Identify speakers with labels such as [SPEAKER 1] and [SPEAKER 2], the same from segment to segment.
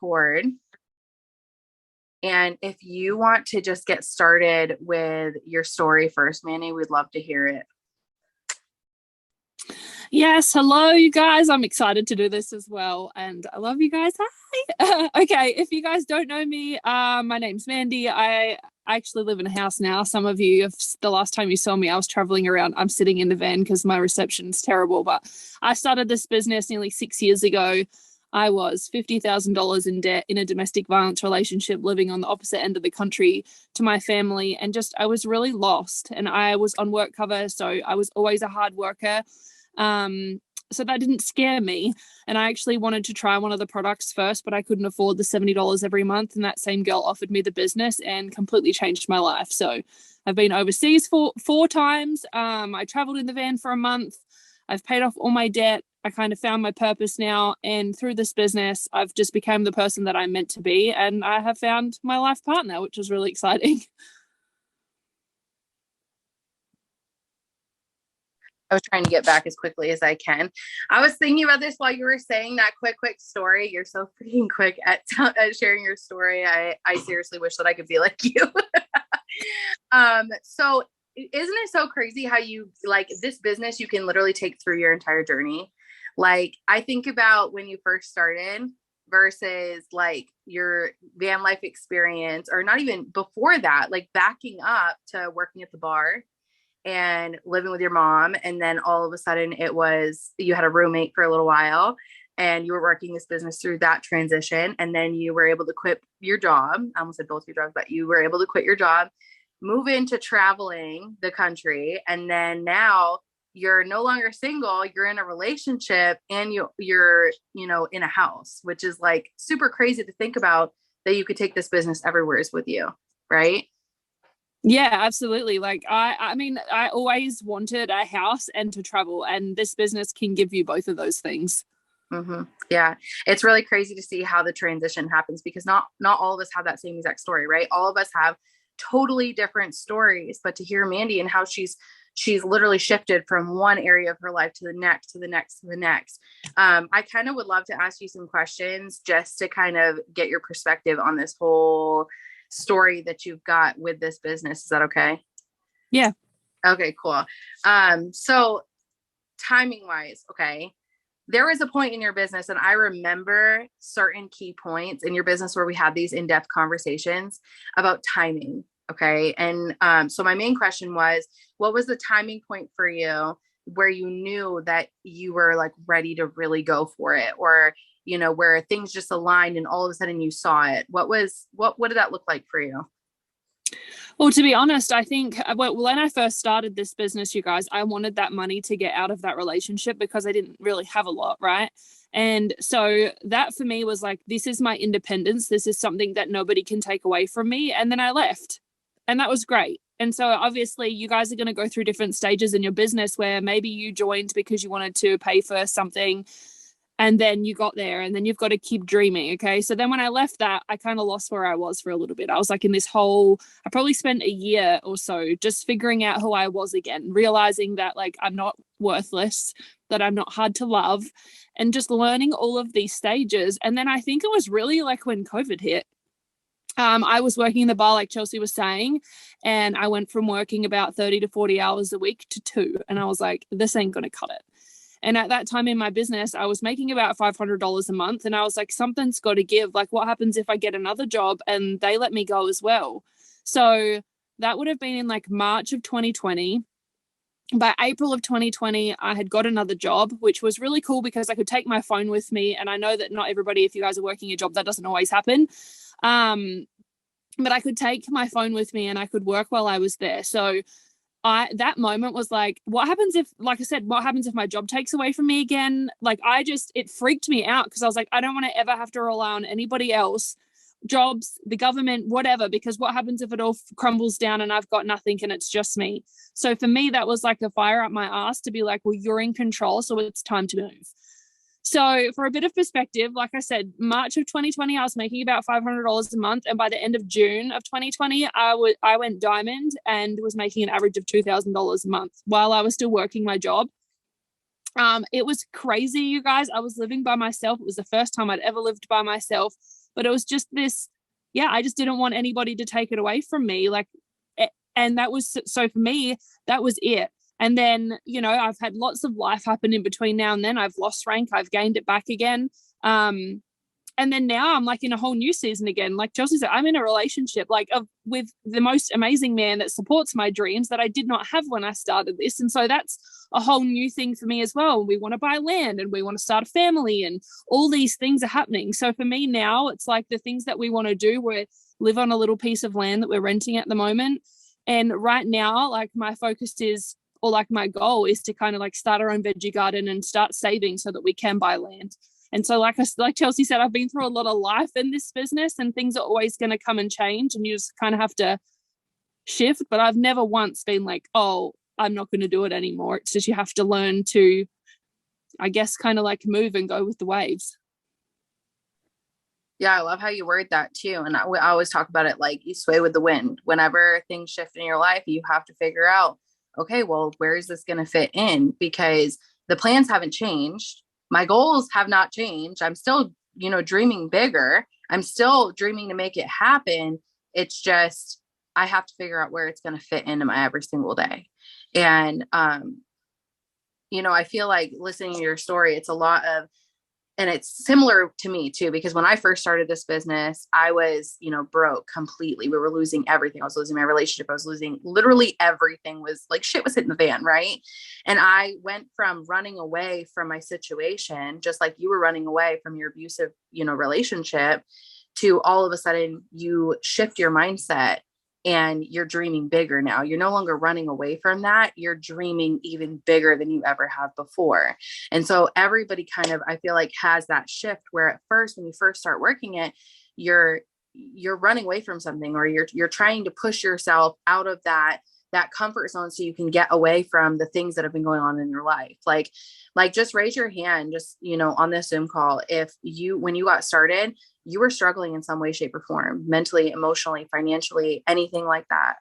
[SPEAKER 1] record. And if you want to just get started with your story first, Manny, we'd love to hear it.
[SPEAKER 2] Yes, hello, you guys. I'm excited to do this as well, and I love you guys. Hi. Okay, if you guys don't know me, my name's Mandy. I actually live in a house now. Some of you, if the last time you saw me, I was traveling around. I'm sitting in the van because my reception's terrible. But I started this business nearly 6 years ago. I was $50,000 in debt in a domestic violence relationship, living on the opposite end of the country to my family, and just I was really lost. And I was on work cover, so I was always a hard worker. So that didn't scare me. And I actually wanted to try one of the products first, but I couldn't afford the $70 every month. And that same girl offered me the business and completely changed my life. So I've been overseas four times. I traveled in the van for a month. I've paid off all my debt. I kind of found my purpose now. And through this business, I've just become the person that I'm meant to be. And I have found my life partner, which is really exciting.
[SPEAKER 1] I was trying to get back as quickly as I can. I was thinking about this while you were saying that quick story. You're so freaking quick at sharing your story. I seriously wish that I could be like you. So isn't it so crazy how you like this business you can literally take through your entire journey? Like I think about when you first started versus like your van life experience, or not even before that, like backing up to working at the bar and living with your mom. And then all of a sudden it was, you had a roommate for a little while and you were working this business through that transition. And then you were able to quit your job. I almost said both your jobs, but you were able to quit your job, move into traveling the country. And then now you're no longer single, you're in a relationship and you're, in a house, which is like super crazy to think about that you could take this business everywhere with you. Right.
[SPEAKER 2] Yeah, absolutely. Like I mean, I always wanted a house and to travel, and this business can give you both of those things.
[SPEAKER 1] Mm-hmm. Yeah. It's really crazy to see how the transition happens because not all of us have that same exact story, right? All of us have totally different stories, but to hear Mandy and how she's literally shifted from one area of her life to the next, to the next, to the next. I kind of would love to ask you some questions just to kind of get your perspective on this whole story that you've got with this business. Is that okay?
[SPEAKER 2] Yeah.
[SPEAKER 1] Okay, cool. So timing wise, okay. There was a point in your business, and I remember certain key points in your business where we had these in-depth conversations about timing. Okay. And so my main question was, what was the timing point for you where you knew that you were like ready to really go for it, or where things just aligned and all of a sudden you saw it? What did that look like for you?
[SPEAKER 2] Well, to be honest, I think when I first started this business, you guys, I wanted that money to get out of that relationship because I didn't really have a lot, right? And so that for me was like, this is my independence. This is something that nobody can take away from me. And then I left, and that was great. And so obviously you guys are going to go through different stages in your business where maybe you joined because you wanted to pay for something, and then you got there, and then you've got to keep dreaming. Okay. So then when I left that, I kind of lost where I was for a little bit. I was like in this whole, I probably spent a year or so just figuring out who I was again, realizing that like I'm not worthless, that I'm not hard to love, and just learning all of these stages. And then I think it was really like when COVID hit. I was working in the bar, like Chelsea was saying, and I went from working about 30 to 40 hours a week to 2. And I was like, this ain't going to cut it. And at that time in my business, I was making about $500 a month. And I was like, something's got to give. Like, what happens if I get another job and they let me go as well? So that would have been in like March of 2020. By April of 2020, I had got another job, which was really cool because I could take my phone with me. And I know that not everybody, if you guys are working a job, that doesn't always happen. But I could take my phone with me and I could work while I was there. So that moment was like, what happens if, like I said, what happens if my job takes away from me again? Like it freaked me out because I was like, I don't want to ever have to rely on anybody else, jobs, the government, whatever, because what happens if it all crumbles down and I've got nothing and it's just me? So for me, that was like a fire up my ass to be like, well, you're in control, so it's time to move. So for a bit of perspective, like I said, March of 2020, I was making about $500 a month. And by the end of June of 2020, I went diamond and was making an average of $2,000 a month while I was still working my job. It was crazy, you guys. I was living by myself. It was the first time I'd ever lived by myself. but it was just this, yeah, I just didn't want anybody to take it away from me. Like, and that was, so for me, that was it. And then, you know, I've had lots of life happen in between now and then. I've lost rank, I've gained it back again. And then now I'm like in a whole new season again. Like Chelsea said, I'm in a relationship with the most amazing man that supports my dreams that I did not have when I started this. And so that's a whole new thing for me as well. We want to buy land and we want to start a family and all these things are happening. So for me now, it's like the things that we want to do, we live on a little piece of land that we're renting at the moment. And right now, like my focus is, or like my goal is to kind of like start our own veggie garden and start saving so that we can buy land. And so like Chelsea said, I've been through a lot of life in this business and things are always going to come and change and you just kind of have to shift. But I've never once been like, oh, I'm not going to do it anymore. It's just you have to learn to, I guess, kind of like move and go with the waves.
[SPEAKER 1] Yeah, I love how you word that too. And I always talk about it like you sway with the wind. Whenever things shift in your life, you have to figure out, okay, well, where is this going to fit in? Because the plans haven't changed. My goals have not changed. I'm still, you know, dreaming bigger. I'm still dreaming to make it happen. It's just, I have to figure out where it's going to fit into my every single day. And, you know, I feel like listening to your story, it's a lot of, and it's similar to me too, because when I first started this business, I was, you know, broke completely. We were losing everything. I was losing my relationship. I was losing literally everything. Was like shit was hitting the fan. Right. And I went from running away from my situation, just like you were running away from your abusive, you know, relationship, to all of a sudden you shift your mindset and you're dreaming bigger now. You're no longer running away from that. You're dreaming even bigger than you ever have before. And so everybody kind of, I feel like, has that shift where at first, when you first start working it, you're running away from something, or you're trying to push yourself out of that comfort zone so you can get away from the things that have been going on in your life. Like just raise your hand, just, you know, on this Zoom call, if you, when you got started, you were struggling in some way, shape, or form, mentally, emotionally, financially, anything like that.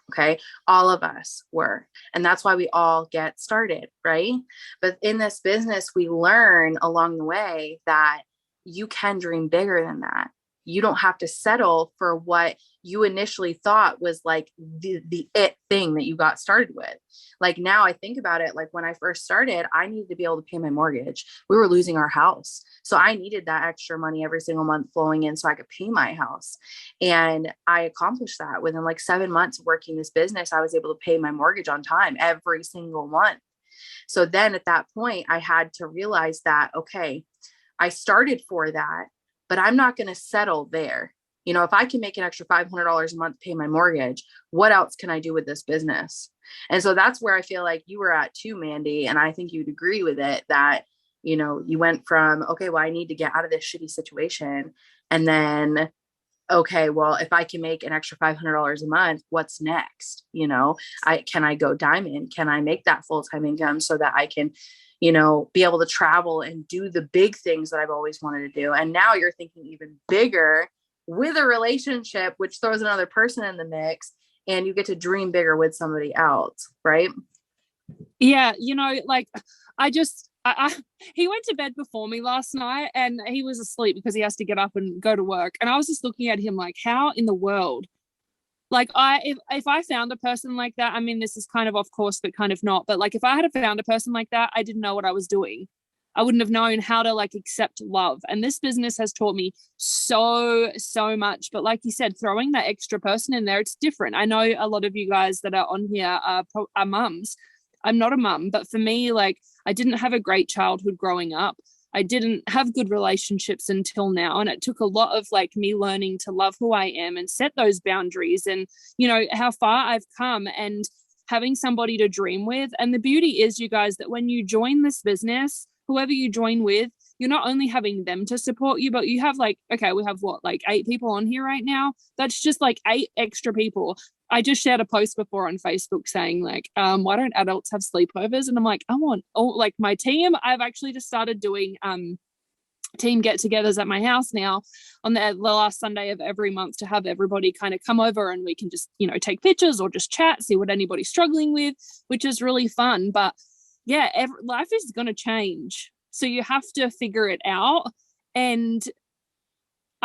[SPEAKER 1] Okay. All of us were. And that's why we all get started. Right. But in this business, we learn along the way that you can dream bigger than that. You don't have to settle for what you initially thought was like the it thing that you got started with. Like now I think about it, like when I first started, I needed to be able to pay my mortgage. We were losing our house. So I needed that extra money every single month flowing in so I could pay my house. And I accomplished that within like 7 months of working this business. I was able to pay my mortgage on time every single month. So then at that point, I had to realize that, okay, I started for that, but I'm not going to settle there. You know, if I can make an extra $500 a month to pay my mortgage, what else can I do with this business? And so that's where I feel like you were at too, Mandy. And I think you'd agree with it that, you know, you went from, okay, well, I need to get out of this shitty situation. And then, okay, well, if I can make an extra $500 a month, what's next? You know, can I go diamond? Can I make that full-time income so that I can, you know, be able to travel and do the big things that I've always wanted to do? And now you're thinking even bigger with a relationship, which throws another person in the mix, and you get to dream bigger with somebody else. Right.
[SPEAKER 2] Yeah. You know, like he went to bed before me last night and he was asleep because he has to get up and go to work. And I was just looking at him like, how in the world? Like if I found a person like that, I mean, this is kind of off course, but kind of not. But like if I had found a person like that, I didn't know what I was doing. I wouldn't have known how to like accept love. And this business has taught me so much. But like you said, throwing that extra person in there, it's different. I know a lot of you guys that are on here are mums. I'm not a mum, but for me, like I didn't have a great childhood growing up. I didn't have good relationships until now. And it took a lot of like me learning to love who I am and set those boundaries and, you know, how far I've come and having somebody to dream with. And the beauty is, you guys, that when you join this business, whoever you join with, you're not only having them to support you, but you have like, okay, we have what, like 8 people on here right now. That's just like 8 extra people. I just shared a post before on Facebook saying like, why don't adults have sleepovers? And I'm like, I want like my team. I've actually just started doing team get-togethers at my house now on the last Sunday of every month to have everybody kind of come over and we can just, you know, take pictures or just chat, see what anybody's struggling with, which is really fun. But yeah, life is going to change. So you have to figure it out. And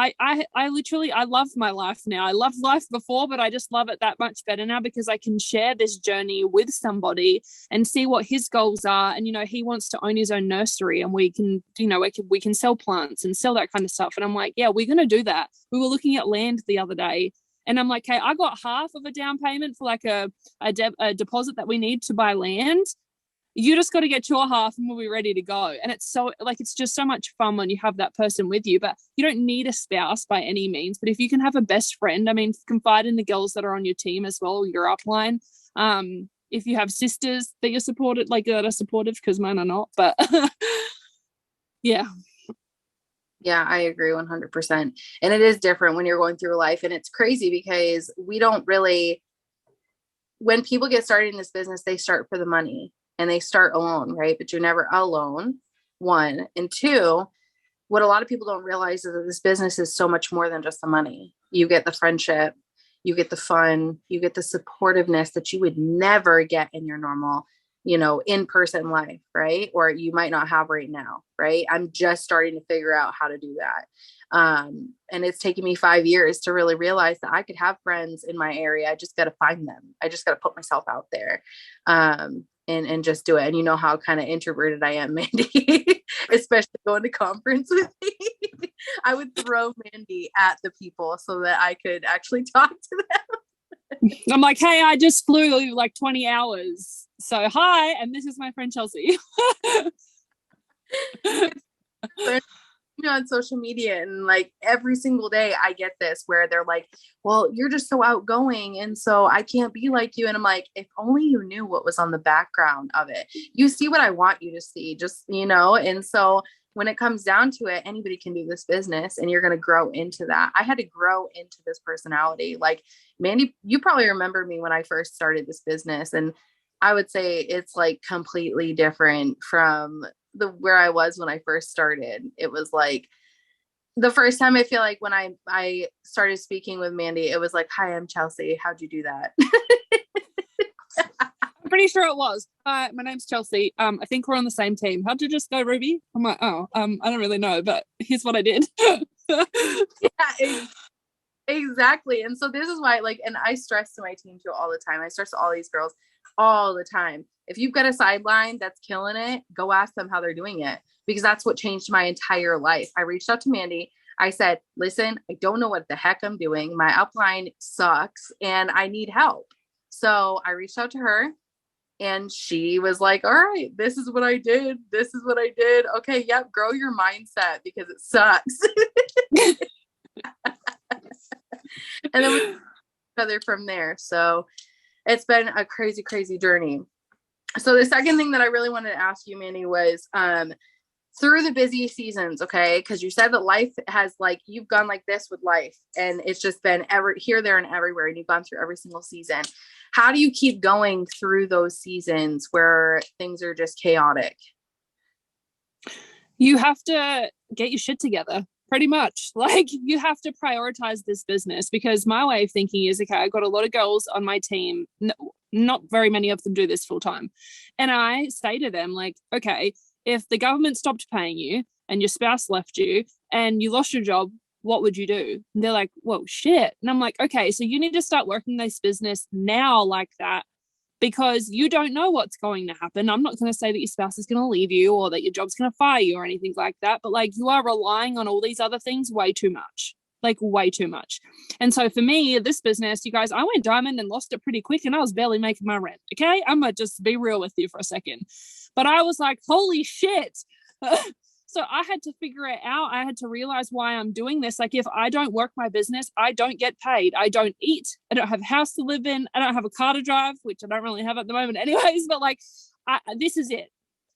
[SPEAKER 2] I literally, I love my life now. I loved life before, but I just love it that much better now because I can share this journey with somebody and see what his goals are. And, you know, he wants to own his own nursery and we can, you know, we can sell plants and sell that kind of stuff. And I'm like, yeah, we're going to do that. We were looking at land the other day and I'm like, hey, I got half of a down payment for like a deposit that we need to buy land. You just got to get your half and we'll be ready to go. And it's so like, it's just so much fun when you have that person with you, but you don't need a spouse by any means. But if you can have a best friend, I mean, confide in the girls that are on your team as well, your upline. If you have sisters that you're supported, like that are supportive, because mine are not, but yeah.
[SPEAKER 1] Yeah, I agree 100%. And it is different when you're going through life. And it's crazy because we don't really, when people get started in this business, they start for the money and they start alone, right? But you're never alone, one. And two, what a lot of people don't realize is that this business is so much more than just the money. You get the friendship, you get the fun, you get the supportiveness that you would never get in your normal, you know, in-person life, right? Or you might not have right now, right? I'm just starting to figure out how to do that. And it's taken me 5 years to really realize that I could have friends in my area. I just got to find them. I just got to put myself out there. And just do it. And you know how kind of introverted I am, Mandy, especially going to conference with me. I would throw Mandy at the people so that I could actually talk to them.
[SPEAKER 2] I'm like, hey, I just flew like 20 hours. So hi, and this is my friend Chelsea.
[SPEAKER 1] You know, on social media and like every single day I get this where they're like, well, you're just so outgoing and so I can't be like you. And I'm like, if only you knew what was on the background of it. You see what I want you to see, just, you know. And so when it comes down to it, anybody can do this business and you're going to grow into that. I had to grow into this personality. Like Mandy, you probably remember me when I first started this business, and I would say it's like completely different from where I was when I first started. It was like the first time I feel like when I started speaking with Mandy, it was like, hi, I'm Chelsea. How'd you do that?
[SPEAKER 2] I'm pretty sure it was. Hi, my name's Chelsea. I think we're on the same team. How'd you just go, Ruby? I'm like, oh, I don't really know, but here's what I did.
[SPEAKER 1] Yeah, exactly. And so this is why, like, and I stress to my team too all the time. I stress to all these girls all the time. If you've got a sideline that's killing it, go ask them how they're doing it, because that's what changed my entire life. I reached out to Mandy. I said, listen, I don't know what the heck I'm doing. My upline sucks and I need help. So I reached out to her and she was like, all right, this is what I did. This is what I did. Okay. Yep. Grow your mindset because it sucks. And then we each other from there. So it's been a crazy, crazy journey. So the second thing that I really wanted to ask you, Manny, was through the busy seasons, okay? Because you said that life has, like, you've gone like this with life and it's just been here, there, and everywhere, and you've gone through every single season. How do you keep going through those seasons where things are just chaotic?
[SPEAKER 2] You have to get your shit together. Pretty much. Like, you have to prioritize this business, because my way of thinking is, okay, I've got a lot of girls on my team. Not very many of them do this full time. And I say to them, like, okay, if the government stopped paying you and your spouse left you and you lost your job, what would you do? And they're like, well, shit. And I'm like, okay, so you need to start working this business now like that, because you don't know what's going to happen. I'm not going to say that your spouse is going to leave you or that your job's going to fire you or anything like that, but like, you are relying on all these other things way too much, like way too much. And so for me, this business, you guys, I went diamond and lost it pretty quick and I was barely making my rent. Okay. I'm going to just be real with you for a second. But I was like, holy shit. So I had to figure it out. I had to realize why I'm doing this. Like, if I don't work my business, I don't get paid. I don't eat. I don't have a house to live in. I don't have a car to drive, which I don't really have at the moment anyways, but like, this is it.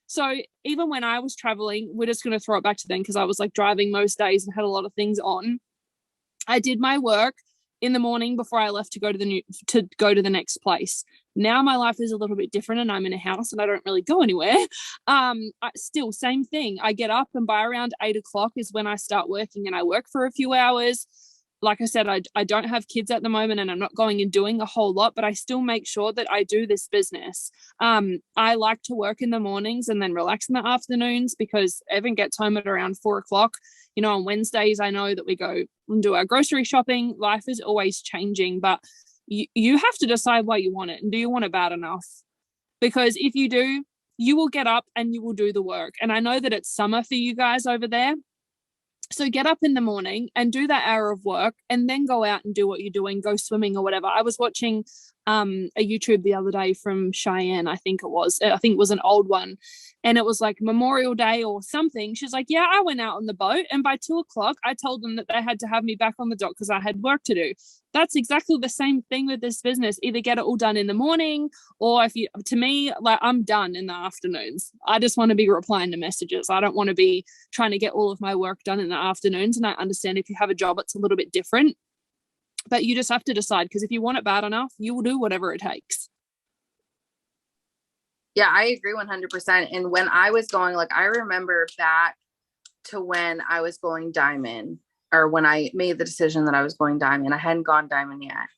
[SPEAKER 2] So even when I was traveling, we're just going to throw it back to then, because I was like driving most days and had a lot of things on. I did my work in the morning before I left to go to the next place. Now my life is a little bit different and I'm in a house and I don't really go anywhere. Still same thing. I get up and by around 8 o'clock is when I start working, and I work for a few hours. like I said, I don't have kids at the moment and I'm not going and doing a whole lot, but I still make sure that I do this business. I like to work in the mornings and then relax in the afternoons because Evan gets home at around 4 o'clock. You know, on Wednesdays, I know that we go and do our grocery shopping. Life is always changing, but you have to decide why you want it. And do you want it bad enough? Because if you do, you will get up and you will do the work. And I know that it's summer for you guys over there. So get up in the morning and do that hour of work and then go out and do what you're doing, go swimming or whatever. I was watching a YouTube the other day from Cheyenne, I think it was an old one. And it was like Memorial Day or something. She's like, yeah, I went out on the boat. And by 2 o'clock, I told them that they had to have me back on the dock because I had work to do. That's exactly the same thing with this business. Either get it all done in the morning, or to me, like, I'm done in the afternoons. I just want to be replying to messages. I don't want to be trying to get all of my work done in the afternoons. And I understand if you have a job, it's a little bit different, but you just have to decide, because if you want it bad enough, you will do whatever it takes.
[SPEAKER 1] Yeah, I agree 100%. And when I was going, like, I remember back to when I was going diamond, or when I made the decision that I was going diamond. I hadn't gone diamond yet.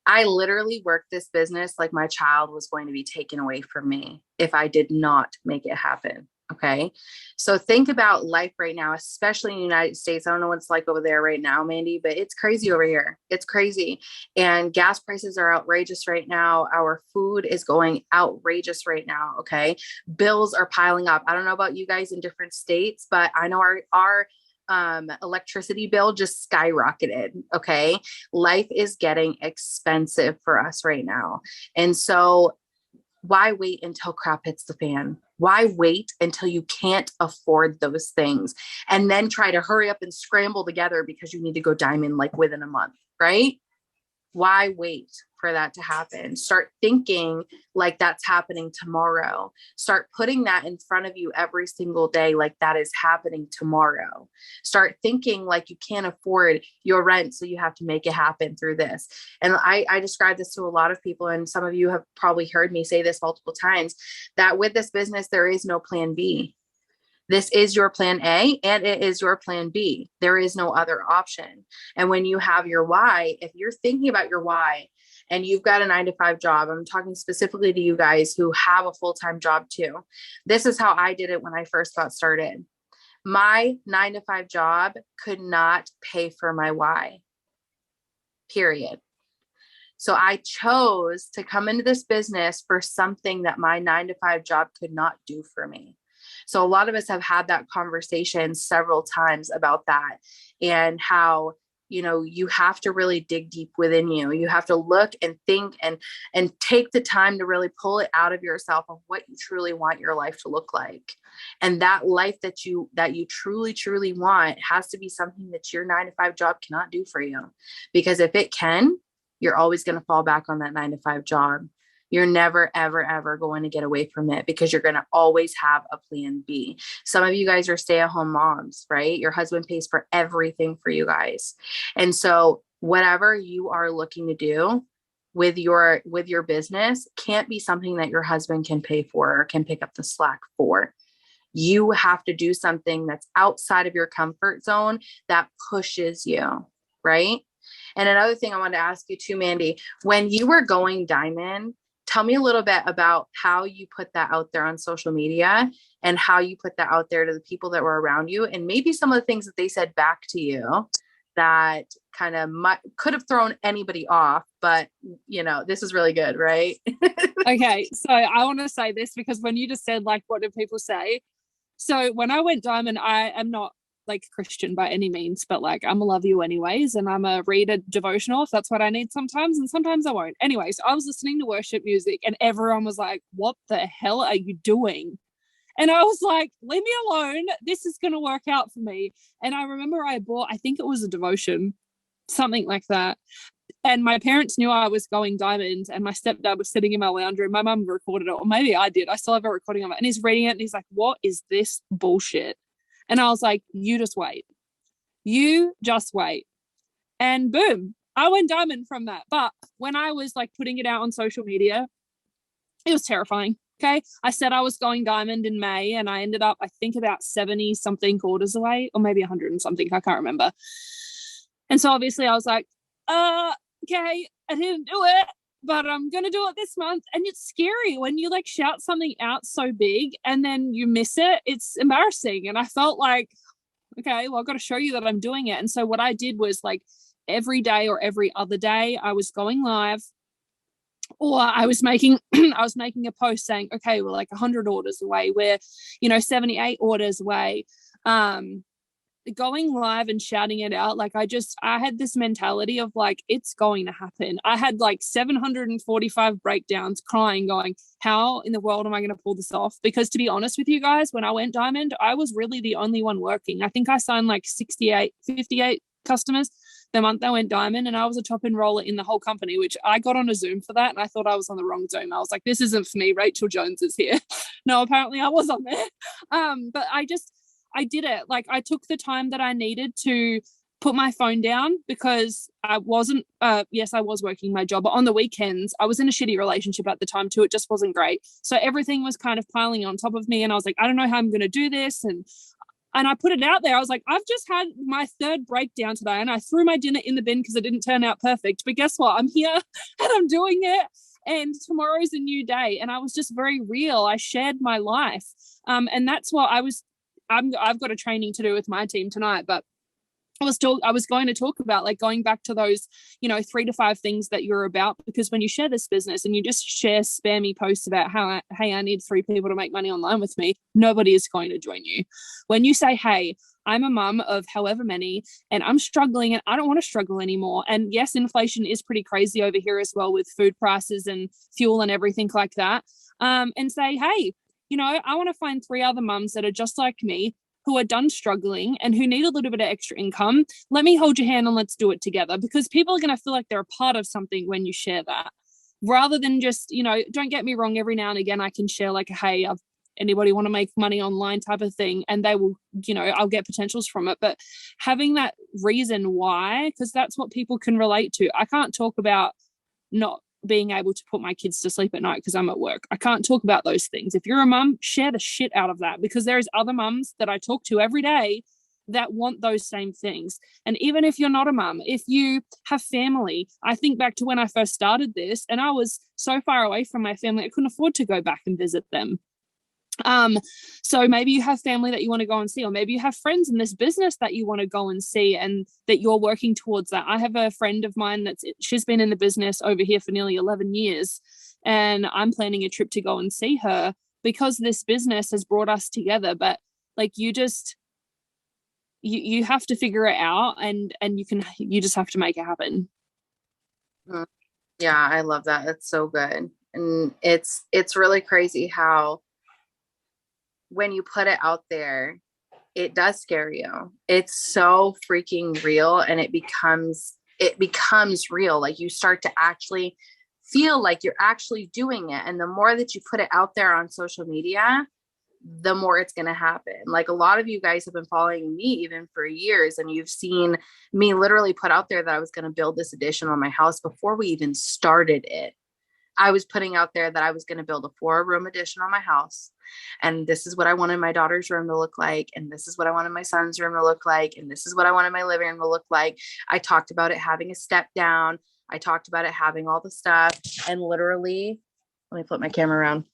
[SPEAKER 1] I literally worked this business like my child was going to be taken away from me if I did not make it happen. Okay. So think about life right now, especially in the United States. I don't know what it's like over there right now, Mandy, but it's crazy over here. It's crazy. And gas prices are outrageous right now. Our food is going outrageous right now. Okay. Bills are piling up. I don't know about you guys in different states, but I know our electricity bill just skyrocketed. Okay. Life is getting expensive for us right now. And so why wait until crap hits the fan? Why wait until you can't afford those things and then try to hurry up and scramble together because you need to go diamond like within a month, right? Why wait for that to happen? Start thinking like that's happening tomorrow. Start putting that in front of you every single day, like that is happening tomorrow. Start thinking like you can't afford your rent, so you have to make it happen through this. And I describe this to a lot of people, and some of you have probably heard me say this multiple times, that with this business, there is no plan B. This is your plan A and it is your plan B. There is no other option. And when you have your why, if you're thinking about your why and you've got a 9-to-5 job, I'm talking specifically to you guys who have a full-time job too. This is how I did it when I first got started. My 9-to-5 job could not pay for my why, period. So I chose to come into this business for something that my 9-to-5 job could not do for me. So a lot of us have had that conversation several times about that, and how, you know, you have to really dig deep within you. You have to look and think and take the time to really pull it out of yourself of what you truly want your life to look like. And that life that you truly, truly want has to be something that your 9-to-5 job cannot do for you. Because if it can, you're always going to fall back on that 9-to-5 job. You're never, ever, ever going to get away from it, because you're going to always have a plan B. Some of you guys are stay-at-home moms, right? Your husband pays for everything for you guys. And so whatever you are looking to do with your business can't be something that your husband can pay for or can pick up the slack for. You have to do something that's outside of your comfort zone that pushes you, right? And another thing I wanted to ask you too, Mandy, when you were going diamond, tell me a little bit about how you put that out there on social media and how you put that out there to the people that were around you, and maybe some of the things that they said back to you that kind of could have thrown anybody off, but you know, this is really good, right?
[SPEAKER 2] Okay. So I want to say this, because when you just said, like, what did people say? So when I went diamond, I am not like Christian by any means, but like, I'm a love you anyways, and I'm a read a devotional if that's what I need sometimes, and sometimes I won't. Anyways, I was listening to worship music and everyone was like, what the hell are you doing? And I was like, leave me alone, this is going to work out for me. And I remember I think it was a devotion, something like that, and my parents knew I was going diamond, and my stepdad was sitting in my lounge room. My mum recorded it, or maybe I did. I still have a recording of it, and he's reading it and he's like, what is this bullshit? And I was like, you just wait. You just wait. And boom, I went diamond from that. But when I was like putting it out on social media, it was terrifying. Okay. I said I was going diamond in May, and I ended up, I think, about 70 something quarters away, or maybe 100 and something. I can't remember. And so obviously I was like, okay, I didn't do it, but I'm going to do it this month. And it's scary when you like shout something out so big and then you miss it. It's embarrassing. And I felt like, okay, well, I've got to show you that I'm doing it. And so what I did was like every day or every other day, I was going live, or I was making I was making a post saying, okay, we're like 100 orders away, we're 78 orders away, going live and shouting it out. Like I had this mentality of like, it's going to happen. I had like 745 breakdowns, crying, going, how in the world am I going to pull this off? Because to be honest with you guys, when I went diamond, I was really the only one working. I think I signed like 58 customers the month I went diamond, and I was a top enroller in the whole company, which I got on a Zoom for that, and I thought I was on the wrong Zoom. I was like, this isn't for me. Rachel Jones is here. No, apparently I was on there. But I did it. Like I took the time that I needed to put my phone down, because I wasn't, yes, I was working my job, but on the weekends, I was in a shitty relationship at the time too. It just wasn't great. So everything was kind of piling on top of me. And I was like, I don't know how I'm going to do this. And I put it out there. I was like, I've just had my third breakdown today, and I threw my dinner in the bin because it didn't turn out perfect. But guess what? I'm here and I'm doing it. And tomorrow's a new day. And I was just very real. I shared my life. And that's what I've got a training to do with my team tonight, but I was going to talk about like going back to those, 3 to 5 things that you're about, because when you share this business and you just share spammy posts about how, hey, I need 3 people to make money online with me, nobody is going to join you. When you say, hey, I'm a mum of however many and I'm struggling and I don't want to struggle anymore. And yes, inflation is pretty crazy over here as well with food prices and fuel and everything like that. And say, hey, I want to find 3 other mums that are just like me, who are done struggling and who need a little bit of extra income. Let me hold your hand and let's do it together, because people are going to feel like they're a part of something when you share that, rather than just, don't get me wrong, every now and again I can share like, hey, anybody want to make money online type of thing, and they will, I'll get potentials from it. But having that reason why, because that's what people can relate to. I can't talk about not being able to put my kids to sleep at night because I'm at work. I can't talk about those things. If you're a mum, share the shit out of that, because there's other mums that I talk to every day that want those same things. And even if you're not a mum, if you have family, I think back to when I first started this and I was so far away from my family, I couldn't afford to go back and visit them. So maybe you have family that you want to go and see, or maybe you have friends in this business that you want to go and see, and that you're working towards that. I have a friend of mine she's been in the business over here for nearly 11 years, and I'm planning a trip to go and see her, because this business has brought us together. But like, you have to figure it out, and you just have to make it happen.
[SPEAKER 1] Yeah, I love that. It's so good. And it's really crazy how when you put it out there, it does scare you. It's so freaking real, and it becomes real. Like you start to actually feel like you're actually doing it. And the more that you put it out there on social media, the more it's going to happen. Like a lot of you guys have been following me even for years, and you've seen me literally put out there that I was going to build this addition on my house before we even started it. I was putting out there that I was going to build a 4-room addition on my house. And this is what I wanted my daughter's room to look like. And this is what I wanted my son's room to look like. And this is what I wanted my living room to look like. I talked about it having a step down. I talked about it having all the stuff. And literally, let me flip my camera around.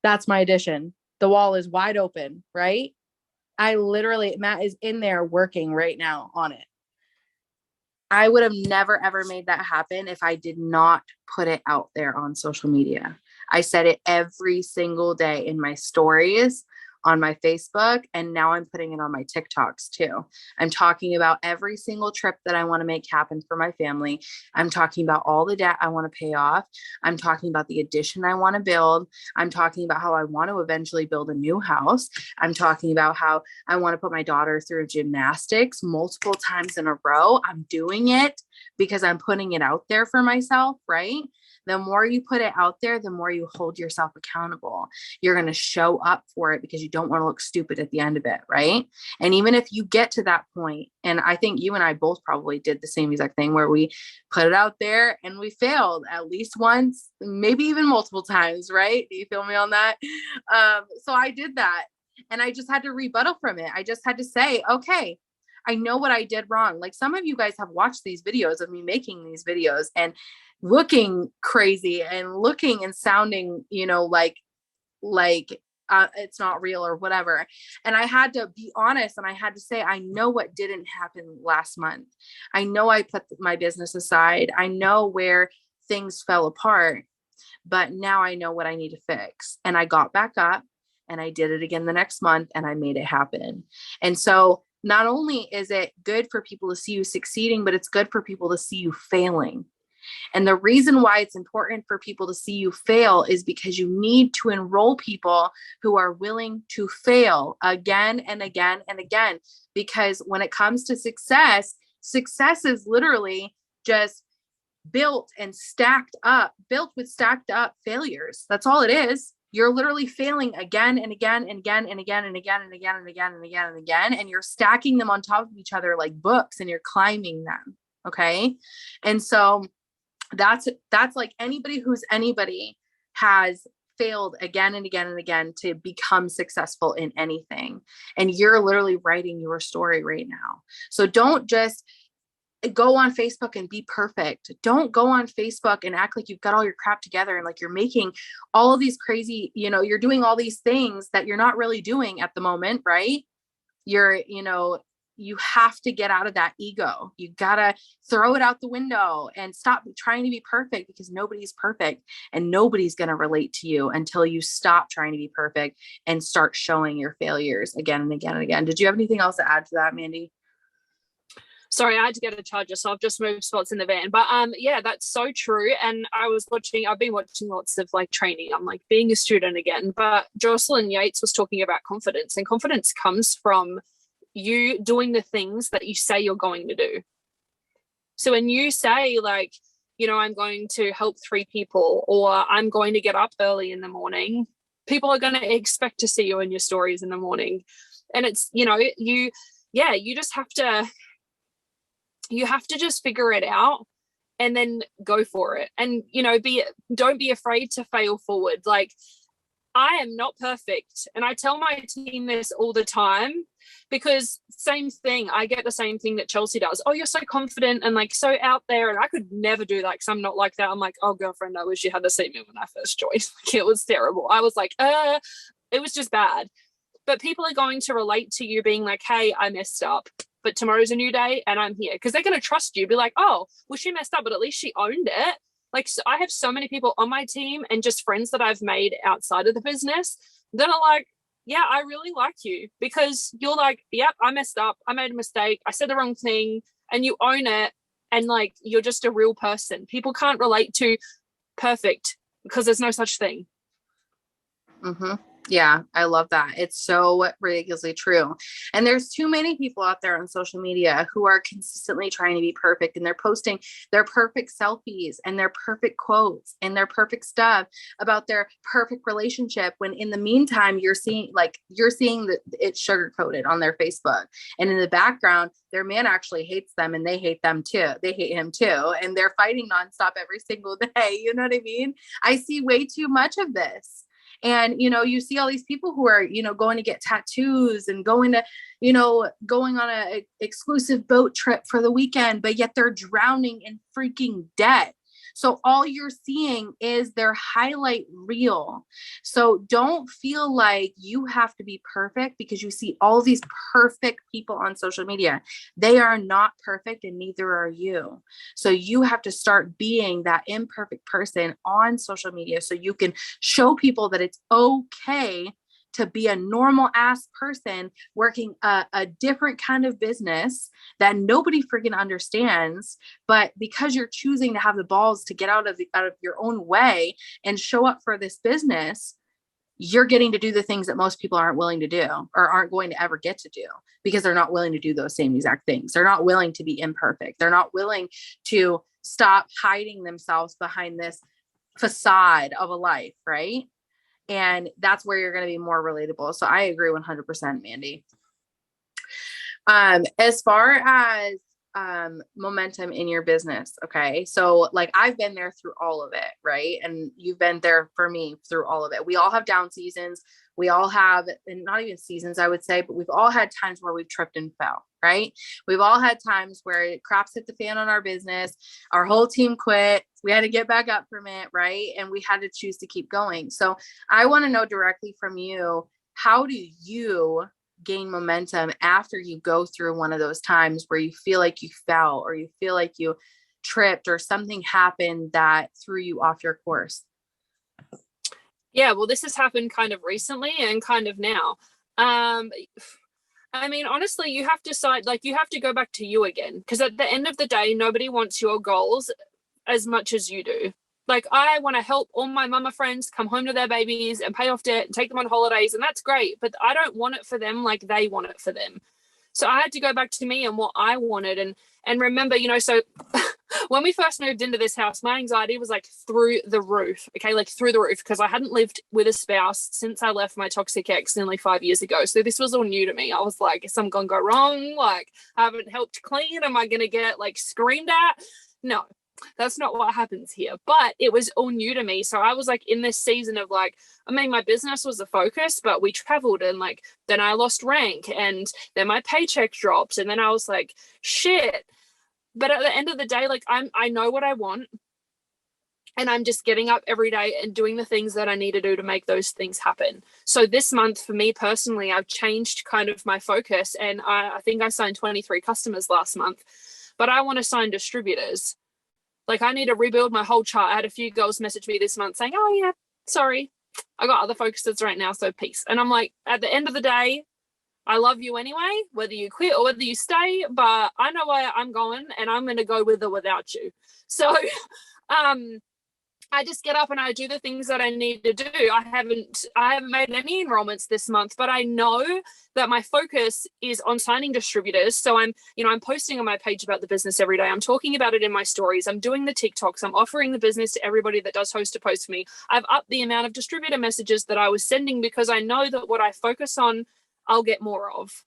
[SPEAKER 1] That's my addition. The wall is wide open, right? Matt is in there working right now on it. I would have never, ever made that happen if I did not put it out there on social media. I said it every single day in my stories, on my Facebook, and now I'm putting it on my TikToks too. I'm talking about every single trip that I want to make happen for my family. I'm talking about all the debt I want to pay off. I'm talking about the addition I want to build. I'm talking about how I want to eventually build a new house. I'm talking about how I want to put my daughter through gymnastics multiple times in a row. I'm doing it because I'm putting it out there for myself, right? The more you put it out there, the more you hold yourself accountable. You're going to show up for it because you don't want to look stupid at the end of it, right? And even if you get to that point, and I think you and I both probably did the same exact thing where we put it out there and we failed at least once, maybe even multiple times, right? Do you feel me on that? So I did that, and I just had to rebuttal from it. I just had to say, okay, I know what I did wrong. Like some of you guys have watched these videos of me making these videos and looking crazy and looking and sounding, like it's not real or whatever. And I had to be honest and I had to say, I know what didn't happen last month. I know I put my business aside. I know where things fell apart, but now I know what I need to fix. And I got back up and I did it again the next month and I made it happen. And so not only is it good for people to see you succeeding, but it's good for people to see you failing. And the reason why it's important for people to see you fail is because you need to enroll people who are willing to fail again and again and again. Because when it comes to success, success is literally just built with stacked up failures. That's all it is. You're literally failing again and again and again and again and again and again and again and again and again. And you're stacking them on top of each other like books and you're climbing them. Okay. And so that's like anybody has failed again and again and again to become successful in anything. And you're literally writing your story right now. So don't just go on Facebook and be perfect. Don't go on Facebook and act like you've got all your crap together and like you're making all of these crazy, you're doing all these things that you're not really doing at the moment, right? You have to get out of that ego. You gotta throw it out the window and stop trying to be perfect, because nobody's perfect and nobody's going to relate to you until you stop trying to be perfect and start showing your failures again and again and again. Did you have anything else to add to that, Mandy?
[SPEAKER 2] Sorry, I had to get a charger, so I've just moved spots in the van. But yeah, that's so true. And I've been watching lots of like training. I'm like being a student again. But Jocelyn Yates was talking about confidence, and confidence comes from you doing the things that you say you're going to do. So when you say like, I'm going to help 3 people, or I'm going to get up early in the morning, people are going to expect to see you in your stories in the morning. And it's, you just have to, just figure it out and then go for it. And, don't be afraid to fail forward. Like, I am not perfect. And I tell my team this all the time, because same thing, I get the same thing that Chelsea does. Oh, you're so confident and like so out there. And I could never do that because I'm not like that. I'm like, oh, girlfriend, I wish you had to see me when I first joined. Like, it was terrible. I was like, it was just bad. But people are going to relate to you being like, hey, I messed up, but tomorrow's a new day and I'm here. Because they're going to trust you. Be like, oh, well, she messed up, but at least she owned it. Like, so I have so many people on my team and just friends that I've made outside of the business that are like, yeah, I really like you, because you're like, yep, I messed up. I made a mistake. I said the wrong thing, and you own it. And like, you're just a real person. People can't relate to perfect because there's no such thing.
[SPEAKER 1] Mm-hmm. Yeah, I love that. It's so ridiculously true. And there's too many people out there on social media who are consistently trying to be perfect, and they're posting their perfect selfies and their perfect quotes and their perfect stuff about their perfect relationship, when in the meantime you're seeing that it's sugar coated on their Facebook, and in the background their man actually hates them and they hate them too. They hate him too, and they're fighting nonstop every single day. You know what I mean? I see way too much of this. And, you see all these people who are, going to get tattoos and going on a exclusive boat trip for the weekend, but yet they're drowning in freaking debt. So all you're seeing is their highlight reel. So don't feel like you have to be perfect because you see all these perfect people on social media. They are not perfect, and neither are you. So you have to start being that imperfect person on social media so you can show people that it's okay to be a normal ass person working a different kind of business that nobody freaking understands. But because you're choosing to have the balls to get out of your own way and show up for this business, you're getting to do the things that most people aren't willing to do or aren't going to ever get to do, because they're not willing to do those same exact things. They're not willing to be imperfect. They're not willing to stop hiding themselves behind this facade of a life, right? And that's where you're going to be more relatable. So I agree 100%, Mandy. As far as momentum in your business. Okay. So like I've been there through all of it, right? And you've been there for me through all of it. We all have down seasons. We all have, and not even seasons, I would say, but we've all had times where we've tripped and fell, right? We've all had times where crap's hit the fan on our business. Our whole team quit. We had to get back up from it, right? And we had to choose to keep going. So I want to know directly from you, how do you gain momentum after you go through one of those times where you feel like you fell or you feel like you tripped or something happened that threw you off your course?
[SPEAKER 2] Yeah, well, this has happened kind of recently and kind of now. I mean, honestly, you have to decide, like, you have to go back to you again, because at the end of the day, nobody wants your goals as much as you do. Like, I want to help all my mama friends come home to their babies and pay off debt and take them on holidays, and that's great, but I don't want it for them like they want it for them. So I had to go back to me and what I wanted, and remember, so when we first moved into this house, my anxiety was like through the roof. Okay, like through the roof, because I hadn't lived with a spouse since I left my toxic ex nearly 5 years ago. So this was all new to me. I was like, is something gonna go wrong? Like, I haven't helped clean. Am I gonna get like screamed at? No, that's not what happens here. But it was all new to me. So I was like in this season of like, I mean, my business was the focus, but we traveled and like, then I lost rank and then my paycheck dropped. And then I was like, shit. But at the end of the day, like I know what I want. And I'm just getting up every day and doing the things that I need to do to make those things happen. So this month for me personally, I've changed kind of my focus. And I think I signed 23 customers last month, but I want to sign distributors. Like I need to rebuild my whole chart. I had a few girls message me this month saying, oh yeah, sorry, I got other focuses right now, so peace. And I'm like, at the end of the day, I love you anyway, whether you quit or whether you stay, but I know where I'm going and I'm going to go with or without you. So I just get up and I do the things that I need to do. I haven't made any enrollments this month, but I know that my focus is on signing distributors. So I'm posting on my page about the business every day. I'm talking about it in my stories. I'm doing the TikToks. I'm offering the business to everybody that does host a post for me. I've upped the amount of distributor messages that I was sending because I know that what I focus on, I'll get more of.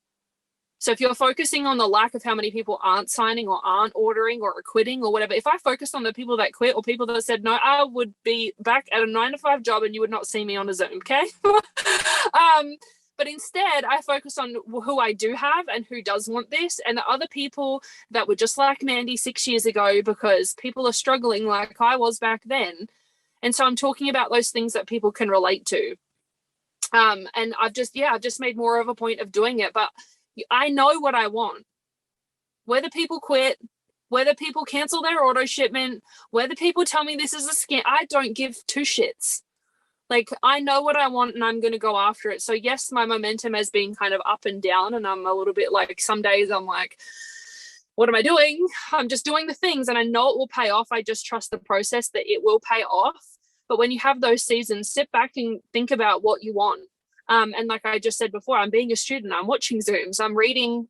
[SPEAKER 2] So if you're focusing on the lack of how many people aren't signing or aren't ordering or are quitting or whatever, if I focus on the people that quit or people that said, no, I would be back at a 9-to-5 job and you would not see me on a Zoom, okay? But instead, I focus on who I do have and who does want this, and the other people that were just like Mandy 6 years ago, because people are struggling like I was back then. And so I'm talking about those things that people can relate to. And I've just made more of a point of doing it. But I know what I want. Whether people quit, whether people cancel their auto shipment, whether people tell me this is a scam, I don't give two shits. Like, I know what I want and I'm going to go after it. So yes, my momentum has been kind of up and down, and I'm a little bit like, some days I'm like, what am I doing? I'm just doing the things and I know it will pay off. I just trust the process that it will pay off. But when you have those seasons, sit back and think about what you want. And like I just said before, I'm being a student. I'm watching Zooms. I'm reading,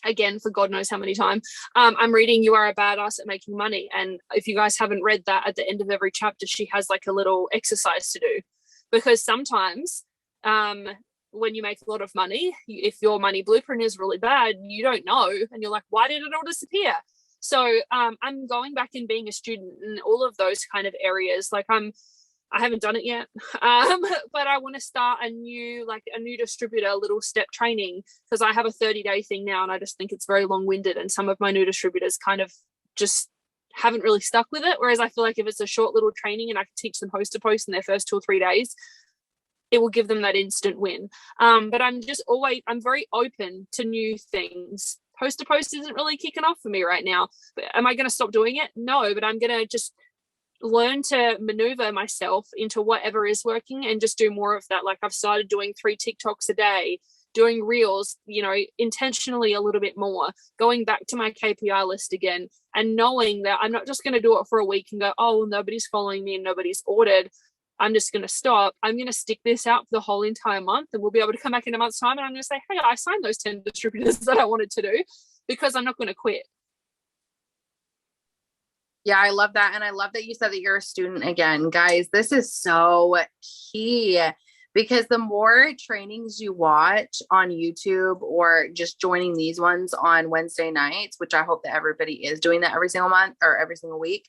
[SPEAKER 2] again, for God knows how many times, I'm reading You Are a Badass at Making Money. And if you guys haven't read that, at the end of every chapter, she has like a little exercise to do. Because sometimes when you make a lot of money, if your money blueprint is really bad, you don't know. And you're like, why did it all disappear? So I'm going back and being a student in all of those kind of areas. Like I haven't done it yet, but I want to start a new distributor, little step training, because I have a 30-day thing now, and I just think it's very long-winded, and some of my new distributors kind of just haven't really stuck with it. Whereas I feel like if it's a short little training and I can teach them host to post in their first 2 or 3 days, it will give them that instant win. But I'm very open to new things. Host to post isn't really kicking off for me right now. But am I going to stop doing it? No, but I'm going to just learn to maneuver myself into whatever is working and just do more of that. Like, I've started doing 3 TikToks a day, doing reels, intentionally a little bit more, going back to my KPI list again, and knowing that I'm not just going to do it for a week and go, oh, well, nobody's following me and nobody's ordered. I'm just going to stop. I'm going to stick this out for the whole entire month, and we'll be able to come back in a month's time and I'm going to say, hey, I signed those 10 distributors that I wanted to do, because I'm not going to quit.
[SPEAKER 1] Yeah, I love that. And I love that you said that you're a student again. Guys, this is so key, because the more trainings you watch on YouTube or just joining these ones on Wednesday nights, which I hope that everybody is doing that every single month or every single week,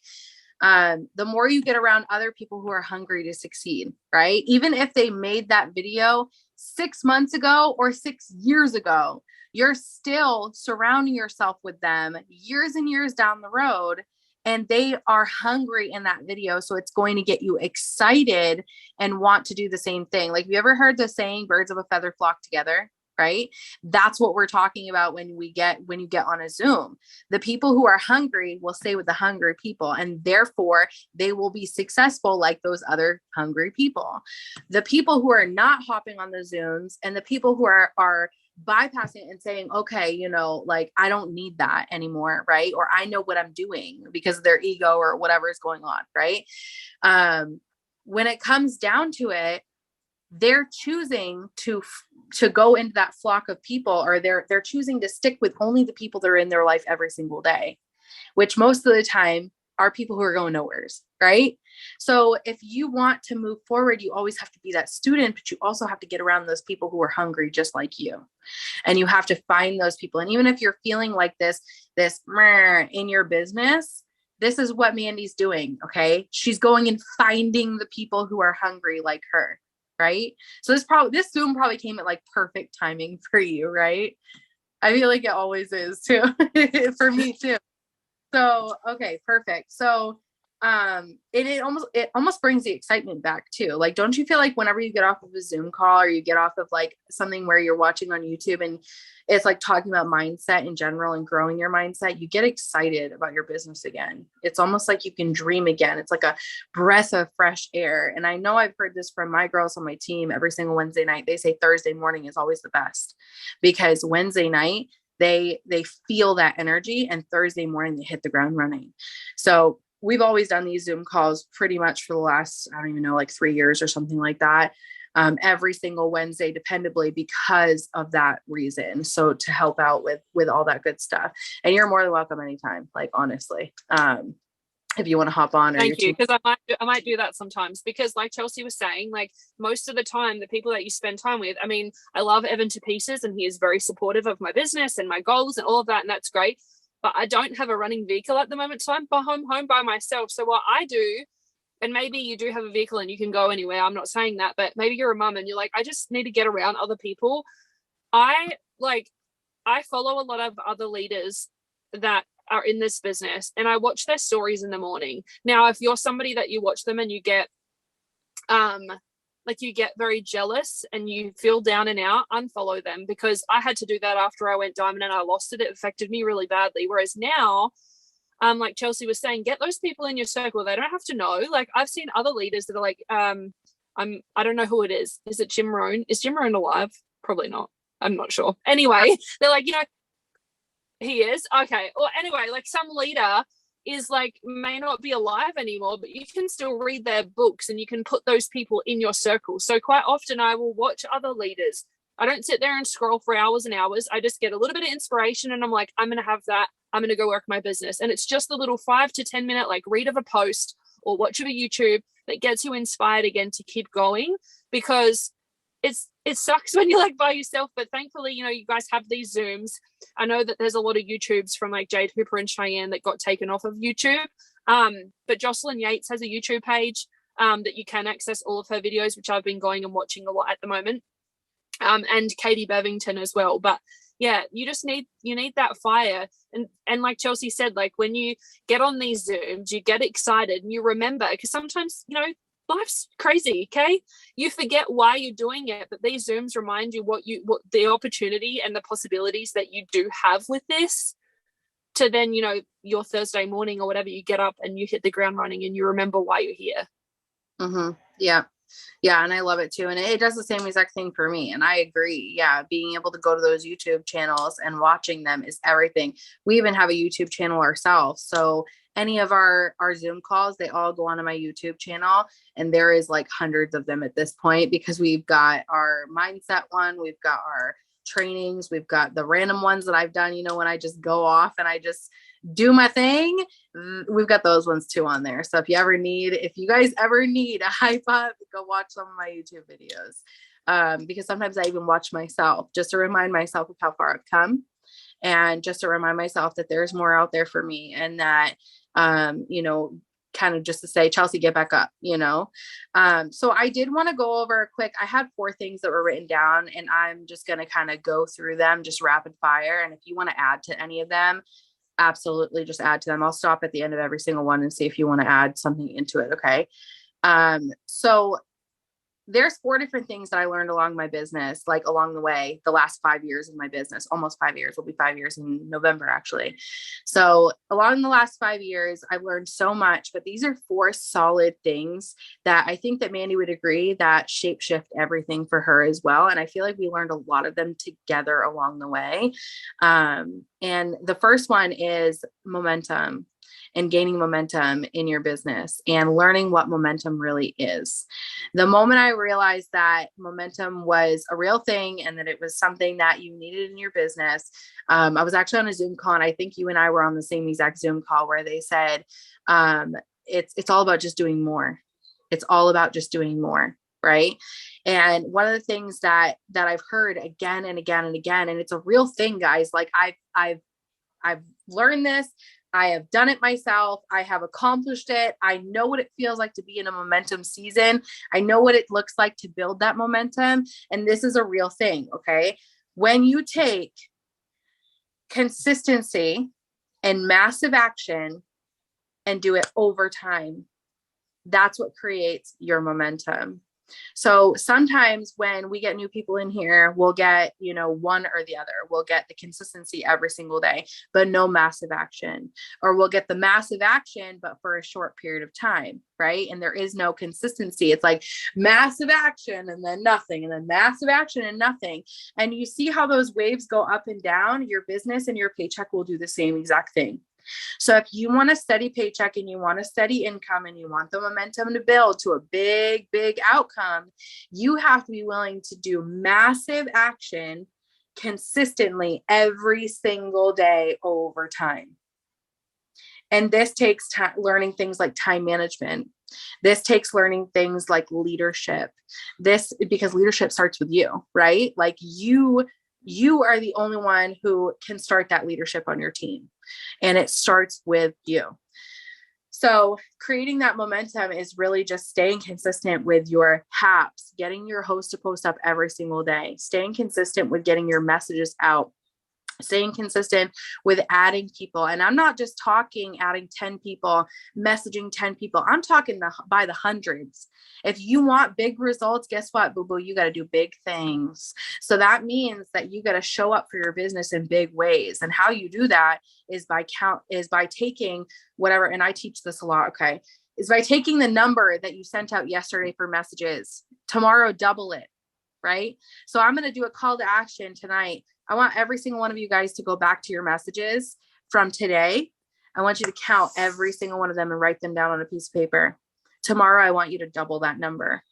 [SPEAKER 1] the more you get around other people who are hungry to succeed, right? Even if they made that video 6 months ago or 6 years ago, you're still surrounding yourself with them years and years down the road, and they are hungry in that video. So it's going to get you excited and want to do the same thing. Like, have you ever heard the saying, birds of a feather flock together? Right? That's what we're talking about when you get on a Zoom. The people who are hungry will stay with the hungry people, and therefore they will be successful like those other hungry people. The people who are not hopping on the Zooms and the people who are bypassing it and saying, okay, like, I don't need that anymore, right? Or I know what I'm doing, because of their ego or whatever is going on, right? When it comes down to it, they're choosing to go into that flock of people, or they're choosing to stick with only the people that are in their life every single day, which most of the time are people who are going nowheres, right? So if you want to move forward, you always have to be that student, but you also have to get around those people who are hungry just like you. And you have to find those people. And even if you're feeling like this in your business, this is what Mandy's doing. Okay. She's going and finding the people who are hungry like her. Right. So this Zoom probably came at like perfect timing for you. Right. I feel like it always is too, for me too. So, okay, perfect. So, it almost brings the excitement back too. Like, don't you feel like whenever you get off of a Zoom call, or you get off of like something where you're watching on YouTube and it's like talking about mindset in general and growing your mindset, you get excited about your business again. It's almost like you can dream again. It's like a breath of fresh air. And I know I've heard this from my girls on my team every single Wednesday night. They say Thursday morning is always the best, because Wednesday night, they feel that energy, and Thursday morning they hit the ground running. So we've always done these Zoom calls pretty much for the last, I don't even know, like 3 years or something like that. Every single Wednesday, dependably, because of that reason. So to help out with all that good stuff. And you're more than welcome anytime, like, honestly. If you want to hop on.
[SPEAKER 2] Thank you, because I might do that sometimes, because like Chelsea was saying, like, most of the time the people that you spend time with, I mean, I love Evan to pieces, and he is very supportive of my business and my goals and all of that, and that's great, but I don't have a running vehicle at the moment, so I'm home by myself. So what I do, and maybe you do have a vehicle and you can go anywhere, I'm not saying that, but maybe you're a mum and you're like, I just need to get around other people. I follow a lot of other leaders that are in this business, and I watch their stories in the morning. Now, if you're somebody that you watch them and you get you get very jealous and you feel down and out, unfollow them, because I had to do that after I went diamond and I lost it. It affected me really badly. Whereas now, like Chelsea was saying, get those people in your circle. They don't have to know. Like, I've seen other leaders that are like, I don't know who it is. Is it Jim Rohn? Is Jim Rohn alive? Probably not. I'm not sure. Anyway, they're like, he is. Okay. Or anyway, like, some leader is like, may not be alive anymore, but you can still read their books and you can put those people in your circle. So quite often I will watch other leaders. I don't sit there and scroll for hours and hours. I just get a little bit of inspiration and I'm like, I'm going to have that. I'm going to go work my business. And it's just a little 5 to 10 minute, like, read of a post or watch of a YouTube that gets you inspired again to keep going, because it sucks when you're like by yourself, but thankfully, you guys have these Zooms. I know that there's a lot of YouTubes from like Jade Hooper and Cheyenne that got taken off of YouTube. But Jocelyn Yates has a YouTube page that you can access all of her videos, which I've been going and watching a lot at the moment. And Katie Bevington as well. But yeah, you just need that fire. And like Chelsea said, like, when you get on these Zooms, you get excited and you remember, because sometimes, life's crazy. Okay. You forget why you're doing it, but these Zooms remind you what the opportunity and the possibilities that you do have with this, to then, your Thursday morning or whatever, you get up and you hit the ground running and you remember why you're here.
[SPEAKER 1] Mm-hmm. Yeah. Yeah. And I love it too. And it does the same exact thing for me. And I agree. Yeah. Being able to go to those YouTube channels and watching them is everything. We even have a YouTube channel ourselves. So any of our Zoom calls, they all go onto my YouTube channel, and there is like hundreds of them at this point, because we've got our mindset one, we've got our trainings. We've got the random ones that I've done, when I just go off and I just do my thing. We've got those ones too on there. So if you guys ever need a hype up, go watch some of my YouTube videos. Because sometimes I even watch myself just to remind myself of how far I've come, and just to remind myself that there's more out there for me, and that, kind of just to say, Chelsea, get back up, So I did want to go over I had 4 things that were written down, and I'm just going to kind of go through them, just rapid fire. And if you want to add to any of them, absolutely just add to them. I'll stop at the end of every single one and see if you want to add something into it. Okay. So there's 4 different things that I learned along my business, like along the way, the last 5 years of my business, almost 5 years, will be 5 years in November, actually. So along the last 5 years, I've learned so much, but these are 4 solid things that I think that Mandy would agree that shapeshift everything for her as well. And I feel like we learned a lot of them together along the way. And the first one is momentum, and gaining momentum in your business, and learning what momentum really is. The moment I realized that momentum was a real thing, and that it was something that you needed in your business, I was actually on a Zoom call, and I think you and I were on the same exact Zoom call, where they said, it's all about just doing more. It's all about just doing more. Right. And one of the things that I've heard again and again and again, and it's a real thing, guys, like I've learned this. I have done it myself. I have accomplished it. I know what it feels like to be in a momentum season. I know what it looks like to build that momentum. And this is a real thing. Okay. When you take consistency and massive action and do it over time, that's what creates your momentum. So sometimes when we get new people in here, we'll get, one or the other. We'll get the consistency every single day, but no massive action. Or we'll get the massive action, but for a short period of time, right? And there is no consistency. It's like massive action and then nothing, and then massive action and nothing. And you see how those waves go up and down. Your business and your paycheck will do the same exact thing. So if you want a steady paycheck, and you want a steady income, and you want the momentum to build to a big, big outcome, you have to be willing to do massive action consistently every single day over time. And this takes learning things like time management. This takes learning things like leadership. Because leadership starts with you, right? Like you are the only one who can start that leadership on your team. And it starts with you. So creating that momentum is really just staying consistent with your haps, getting your host to post up every single day, staying consistent with getting your messages out, staying consistent with adding people. And I'm not just talking adding 10 people, messaging 10 people. I'm talking by the hundreds. If you want big results, guess what, boo-boo? You got to do big things. So that means that you got to show up for your business in big ways. And how you do that is by taking whatever, and I teach this a lot, okay, is by taking the number that you sent out yesterday for messages, tomorrow, double it, right? So I'm going to do a call to action tonight. I want every single one of you guys to go back to your messages from today. I want you to count every single one of them and write them down on a piece of paper. Tomorrow, I want you to double that number.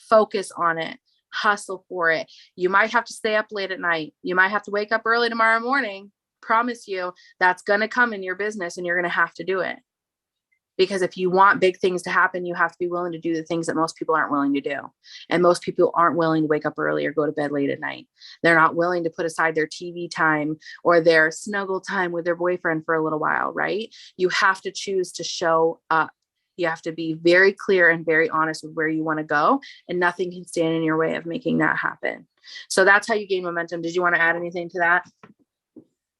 [SPEAKER 1] Focus on it. Hustle for it. You might have to stay up late at night. You might have to wake up early tomorrow morning. Promise you that's going to come in your business, and you're going to have to do it. Because if you want big things to happen, you have to be willing to do the things that most people aren't willing to do. And most people aren't willing to wake up early or go to bed late at night. They're not willing to put aside their TV time or their snuggle time with their boyfriend for a little while, right? You have to choose to show up. You have to be very clear and very honest with where you want to go, and nothing can stand in your way of making that happen. So that's how you gain momentum. Did you want to add anything to that?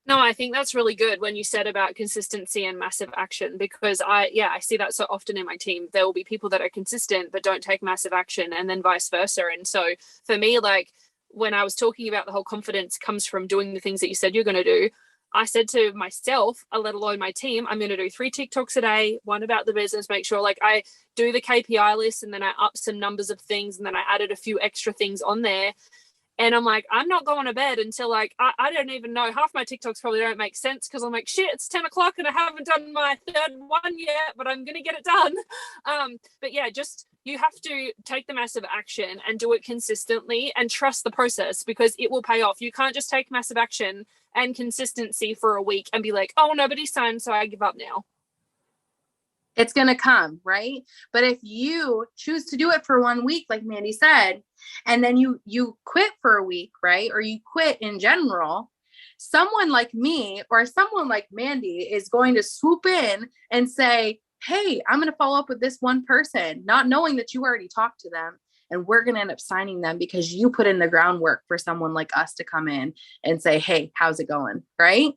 [SPEAKER 2] No, I think that's really good when you said about consistency and massive action, because I see that so often in my team. There will be people that are consistent but don't take massive action, and then vice versa. And so for me, like when I was talking about the whole confidence comes from doing the things that you said you're going to do, I said to myself, let alone my team, I'm going to do 3 TikToks a day, one about the business, make sure like I do the KPI list, and then I up some numbers of things, and then I added a few extra things on there. And I'm like, I'm not going to bed until like, I don't even know. Half my TikToks probably don't make sense, because I'm like, shit, it's 10 o'clock and I haven't done my third one yet, but I'm going to get it done. But yeah, just, you have to take the massive action and do it consistently and trust the process, because it will pay off. You can't just take massive action and consistency for a week and be like, oh, nobody signed, so I give up now.
[SPEAKER 1] It's going to come, right? But if you choose to do it for 1 week, like Mandy said, and then you quit for a week, right? Or you quit in general, someone like me or someone like Mandy is going to swoop in and say, hey, I'm going to follow up with this one person, not knowing that you already talked to them. And we're going to end up signing them because you put in the groundwork for someone like us to come in and say, hey, how's it going? Right.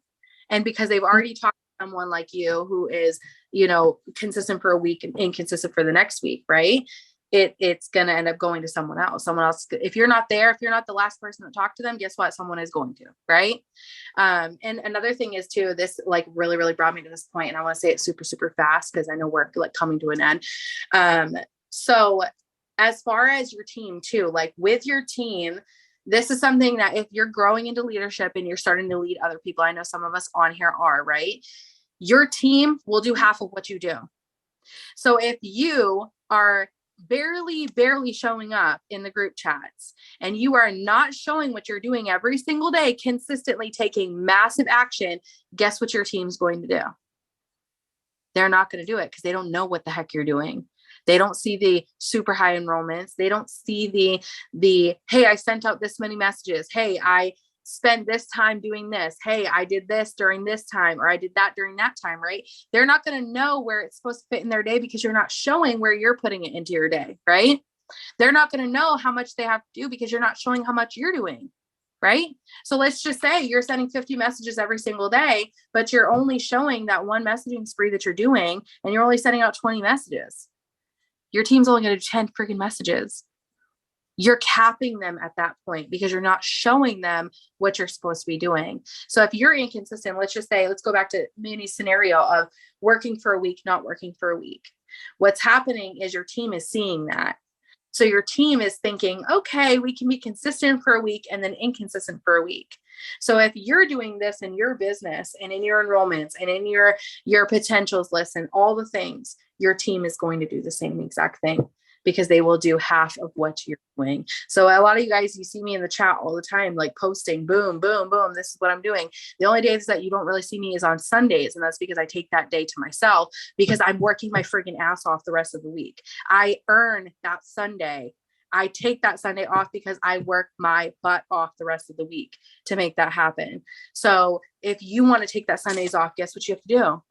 [SPEAKER 1] And because they've already talked to someone like you who is, consistent for a week and inconsistent for the next week. Right. It's going to end up going to someone else. If you're not there, if you're not the last person to talk to them, guess what? Someone is going to, right? And another thing is too, this like really, really brought me to this point, and I want to say it super, super fast because I know we're like coming to an end. So as far as your team too, like with your team, this is something that if you're growing into leadership and you're starting to lead other people, I know some of us on here are, right? Your team will do half of what you do. So if you are barely showing up in the group chats and you are not showing what you're doing every single day, consistently taking massive action, guess what your team's going to do? They're not going to do it because they don't know what the heck you're doing. They don't see the super high enrollments. They don't see the, hey, I sent out this many messages. Hey, I spend this time doing this. Hey, I did this during this time, or I did that during that time, right? They're not going to know where it's supposed to fit in their day because you're not showing where you're putting it into your day, right? They're not going to know how much they have to do because you're not showing how much you're doing, right? So let's just say you're sending 50 messages every single day, but you're only showing that one messaging spree that you're doing, and you're only sending out 20 messages. Your team's only going to do 10 freaking messages. You're capping them at that point because you're not showing them what you're supposed to be doing. So if you're inconsistent, let's go back to Mandy's scenario of working for a week, not working for a week. What's happening is your team is seeing that. So your team is thinking, okay, we can be consistent for a week and then inconsistent for a week. So if you're doing this in your business and in your enrollments and in your potentials list and all the things, your team is going to do the same exact thing because they will do half of what you're doing. So a lot of you guys, you see me in the chat all the time, like posting, boom, boom, boom. This is what I'm doing. The only days that you don't really see me is on Sundays. And that's because I take that day to myself because I'm working my freaking ass off the rest of the week. I earn that Sunday. I take that Sunday off because I work my butt off the rest of the week to make that happen. So if you want to take that Sundays off, guess what you have to do?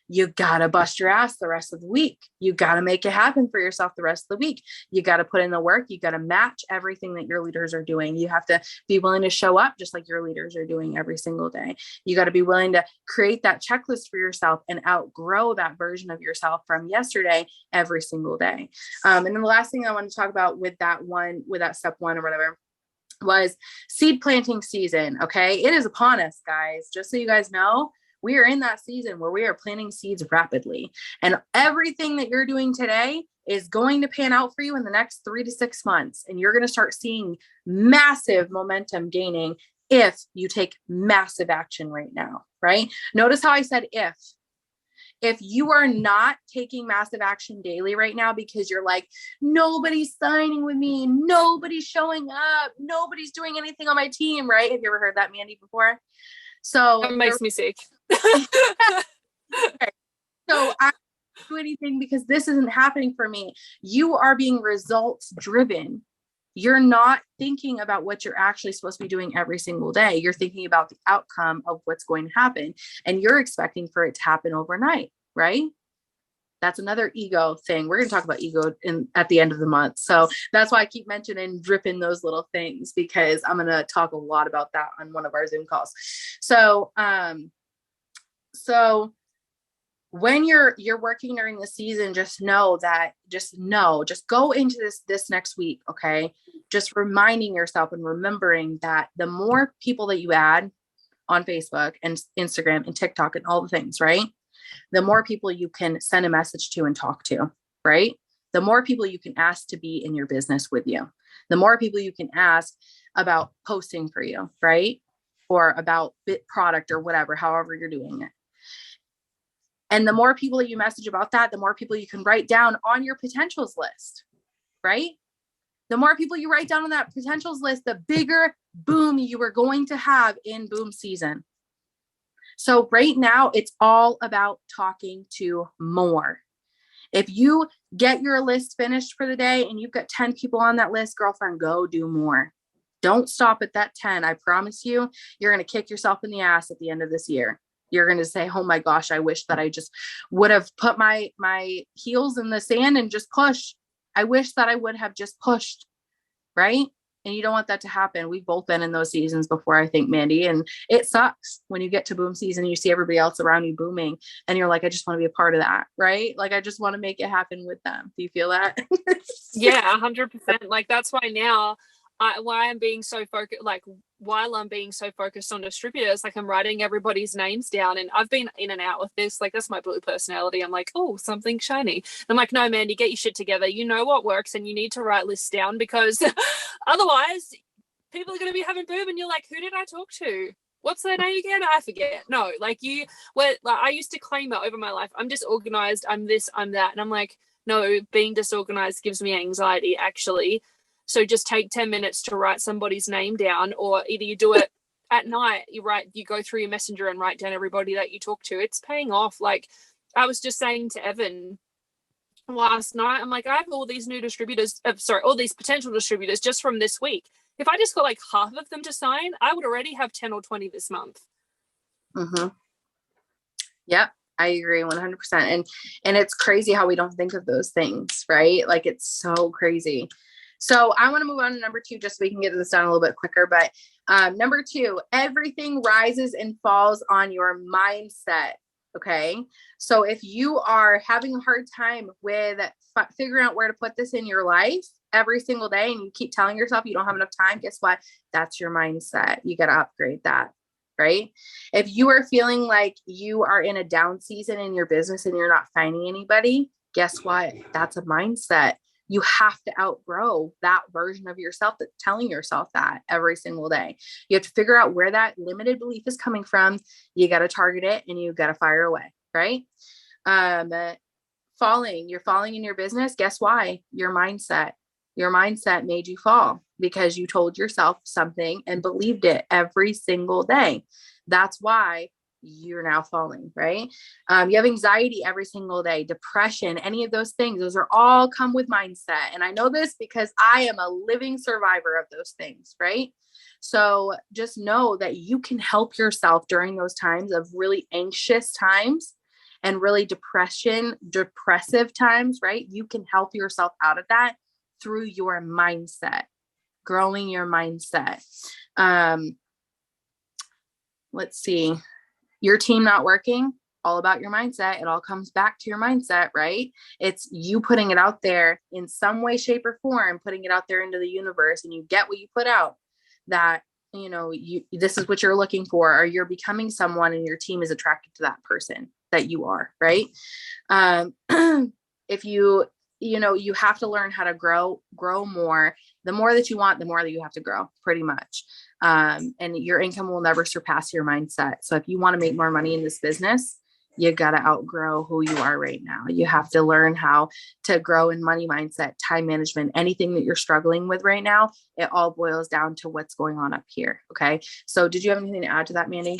[SPEAKER 1] You got to bust your ass the rest of the week. You got to make it happen for yourself the rest of the week. You got to put in the work. You got to match everything that your leaders are doing. You have to be willing to show up just like your leaders are doing every single day. You got to be willing to create that checklist for yourself and outgrow that version of yourself from yesterday every single day. And then the last thing I want to talk about with that step one or whatever was seed planting season. Okay. It is upon us, guys. Just so you guys know, we are in that season where we are planting seeds rapidly, and everything that you're doing today is going to pan out for you in the next 3 to 6 months. And you're going to start seeing massive momentum gaining if you take massive action right now, right? Notice how I said, if you are not taking massive action daily right now because you're like, nobody's signing with me, nobody's showing up, nobody's doing anything on my team, right? Have you ever heard that, Mandy, before? So
[SPEAKER 2] that makes me sick.
[SPEAKER 1] Okay. So I don't do anything because this isn't happening for me. You are being results driven. You're not thinking about what you're actually supposed to be doing every single day. You're thinking about the outcome of what's going to happen, and you're expecting for it to happen overnight, right? That's another ego thing. We're going to talk about ego at the end of the month. So that's why I keep mentioning dripping those little things, because I'm going to talk a lot about that on one of our Zoom calls. So when you're working during the season, just go into this next week. Okay. Just reminding yourself and remembering that the more people that you add on Facebook and Instagram and TikTok and all the things, right? The more people you can send a message to and talk to, right? The more people you can ask to be in your business with you, the more people you can ask about posting for you, right? Or about bit product or whatever, however you're doing it. And the more people that you message about that, the more people you can write down on your potentials list. right? The more people you write down on that potentials list, the bigger boom you are going to have in boom season. So right now, it's all about talking to more. If you get your list finished for the day and you've got 10 people on that list, girlfriend, go do more. Don't stop at that 10. I promise you, you're going to kick yourself in the ass at the end of this year. You're going to say, oh my gosh, I wish that I just would have put my heels in the sand and just push. I wish that I would have just pushed, right? And you don't want that to happen. We've both been in those seasons before, I think, Mandy. And it sucks when you get to boom season, you see everybody else around you booming and you're like, I just want to be a part of that. Right. Like, I just want to make it happen with them. Do you feel that?
[SPEAKER 2] Yeah, 100%. Like, that's why now why I'm being so focused, like while I'm being so focused on distributors, like I'm writing everybody's names down, and I've been in and out with this. Like, that's my blue personality. I'm like, oh, something shiny. And I'm like, no, Mandy, get your shit together. You know what works, and you need to write lists down, because otherwise people are going to be having boom and you're like, who did I talk to? What's their name again? I forget. No, like I used to claim it over my life. I'm disorganized. I'm this, I'm that. And I'm like, no, being disorganized gives me anxiety, actually. So just take 10 minutes to write somebody's name down, or either you do it at night, you go through your messenger and write down everybody that you talk to. It's paying off. Like, I was just saying to Evan last night, I'm like, I have all these new distributors, all these potential distributors just from this week. If I just got like half of them to sign, I would already have 10 or 20 this month.
[SPEAKER 1] Mm-hmm. Yep. I agree 100%. And it's crazy how we don't think of those things, right? Like, it's so crazy. So I want to move on to number 2, just so we can get this done a little bit quicker. But number 2, everything rises and falls on your mindset. Okay. So if you are having a hard time with figuring out where to put this in your life every single day, and you keep telling yourself you don't have enough time, guess what? That's your mindset. You got to upgrade that. Right? If you are feeling like you are in a down season in your business and you're not finding anybody, guess what? That's a mindset. You have to outgrow that version of yourself that's telling yourself that every single day. You have to figure out where that limited belief is coming from. You got to target it and you got to fire away. Right? You're falling in your business. Guess why? Your mindset made you fall because you told yourself something and believed it every single day. That's why you're now falling, right? You have anxiety every single day, depression, any of those things. Those are all come with mindset. And I know this because I am a living survivor of those things, right? So just know that you can help yourself during those times of really anxious times and really depressive times, right? You can help yourself out of that through your mindset, growing your mindset. Let's see. Your team not working, all about your mindset. It all comes back to your mindset, right? It's you putting it out there in some way, shape, or form, putting it out there into the universe, and you get what you put out. That, this is what you're looking for, or you're becoming someone and your team is attracted to that person that you are, right? If you have to learn how to grow more. The more that you want, the more that you have to grow, pretty much. And your income will never surpass your mindset. So if you want to make more money in this business, you got to outgrow who you are right now. You have to learn how to grow in money mindset, time management, anything that you're struggling with right now. It all boils down to what's going on up here. Okay. So did you have anything to add to that, Mandy?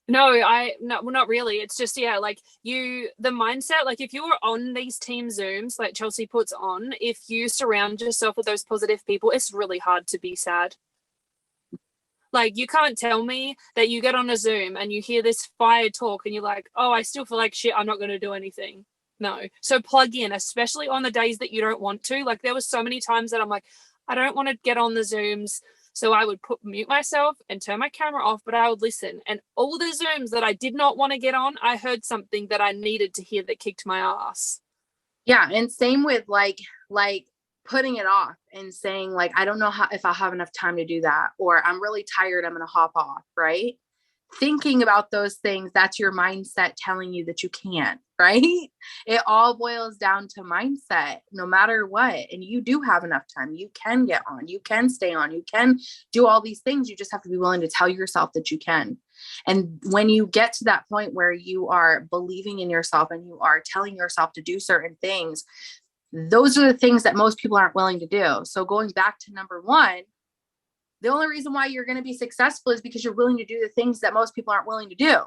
[SPEAKER 2] No, not really. It's just, like the mindset, like if you are on these team Zooms, like Chelsea puts on, if you surround yourself with those positive people, it's really hard to be sad. Like, you can't tell me that you get on a Zoom and you hear this fire talk and you're like, oh, I still feel like shit, I'm not going to do anything. No. So plug in, especially on the days that you don't want to. Like, there was so many times that I'm like, I don't want to get on the Zooms. So I would mute myself and turn my camera off, but I would listen. And all the Zooms that I did not want to get on, I heard something that I needed to hear that kicked my ass.
[SPEAKER 1] Yeah. And same with like putting it off and saying like, I don't know if I'll have enough time to do that, or I'm really tired, I'm going to hop off. Right. Thinking about those things, that's your mindset telling you that you can't, right? It all boils down to mindset, no matter what. And you do have enough time. You can get on, you can stay on, you can do all these things. You just have to be willing to tell yourself that you can. And when you get to that point where you are believing in yourself and you are telling yourself to do certain things, Those are the things that most people aren't willing to do. So going back to number one, the only reason why you're going to be successful is because you're willing to do the things that most people aren't willing to do.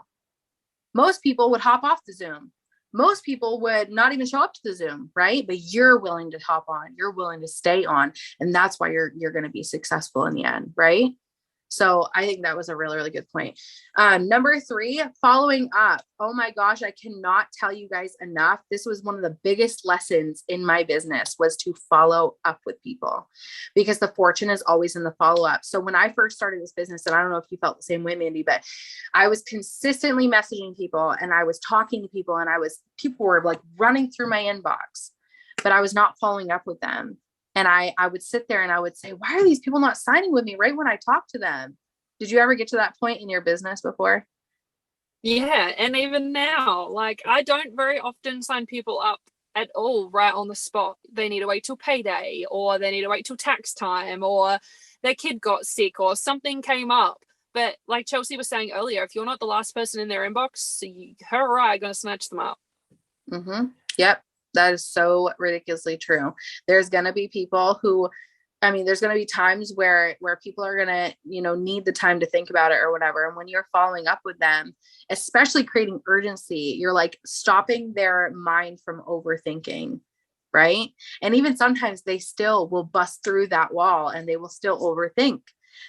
[SPEAKER 1] Most people would hop off the Zoom. Most people would not even show up to the Zoom, right? But you're willing to hop on, you're willing to stay on. And that's why you're going to be successful in the end, right? So I think that was a really, really good point. Number 3, following up. Oh my gosh, I cannot tell you guys enough. This was one of the biggest lessons in my business, was to follow up with people, because the fortune is always in the follow-up. So when I first started this business, and I don't know if you felt the same way, Mandy, but I was consistently messaging people, and I was talking to people, and people were like running through my inbox, but I was not following up with them. And I would sit there and I would say, why are these people not signing with me right when I talk to them? Did you ever get to that point in your business before?
[SPEAKER 2] Yeah. And even now, like, I don't very often sign people up at all right on the spot. They need to wait till payday, or they need to wait till tax time, or their kid got sick, or something came up. But like Chelsea was saying earlier, if you're not the last person in their inbox, her or I are going to snatch them up.
[SPEAKER 1] Mm-hmm. Yep. That is so ridiculously true. There's going to be people who, there's going to be times where people are going to, need the time to think about it or whatever. And when you're following up with them, especially creating urgency, you're like stopping their mind from overthinking. Right. And even sometimes they still will bust through that wall and they will still overthink.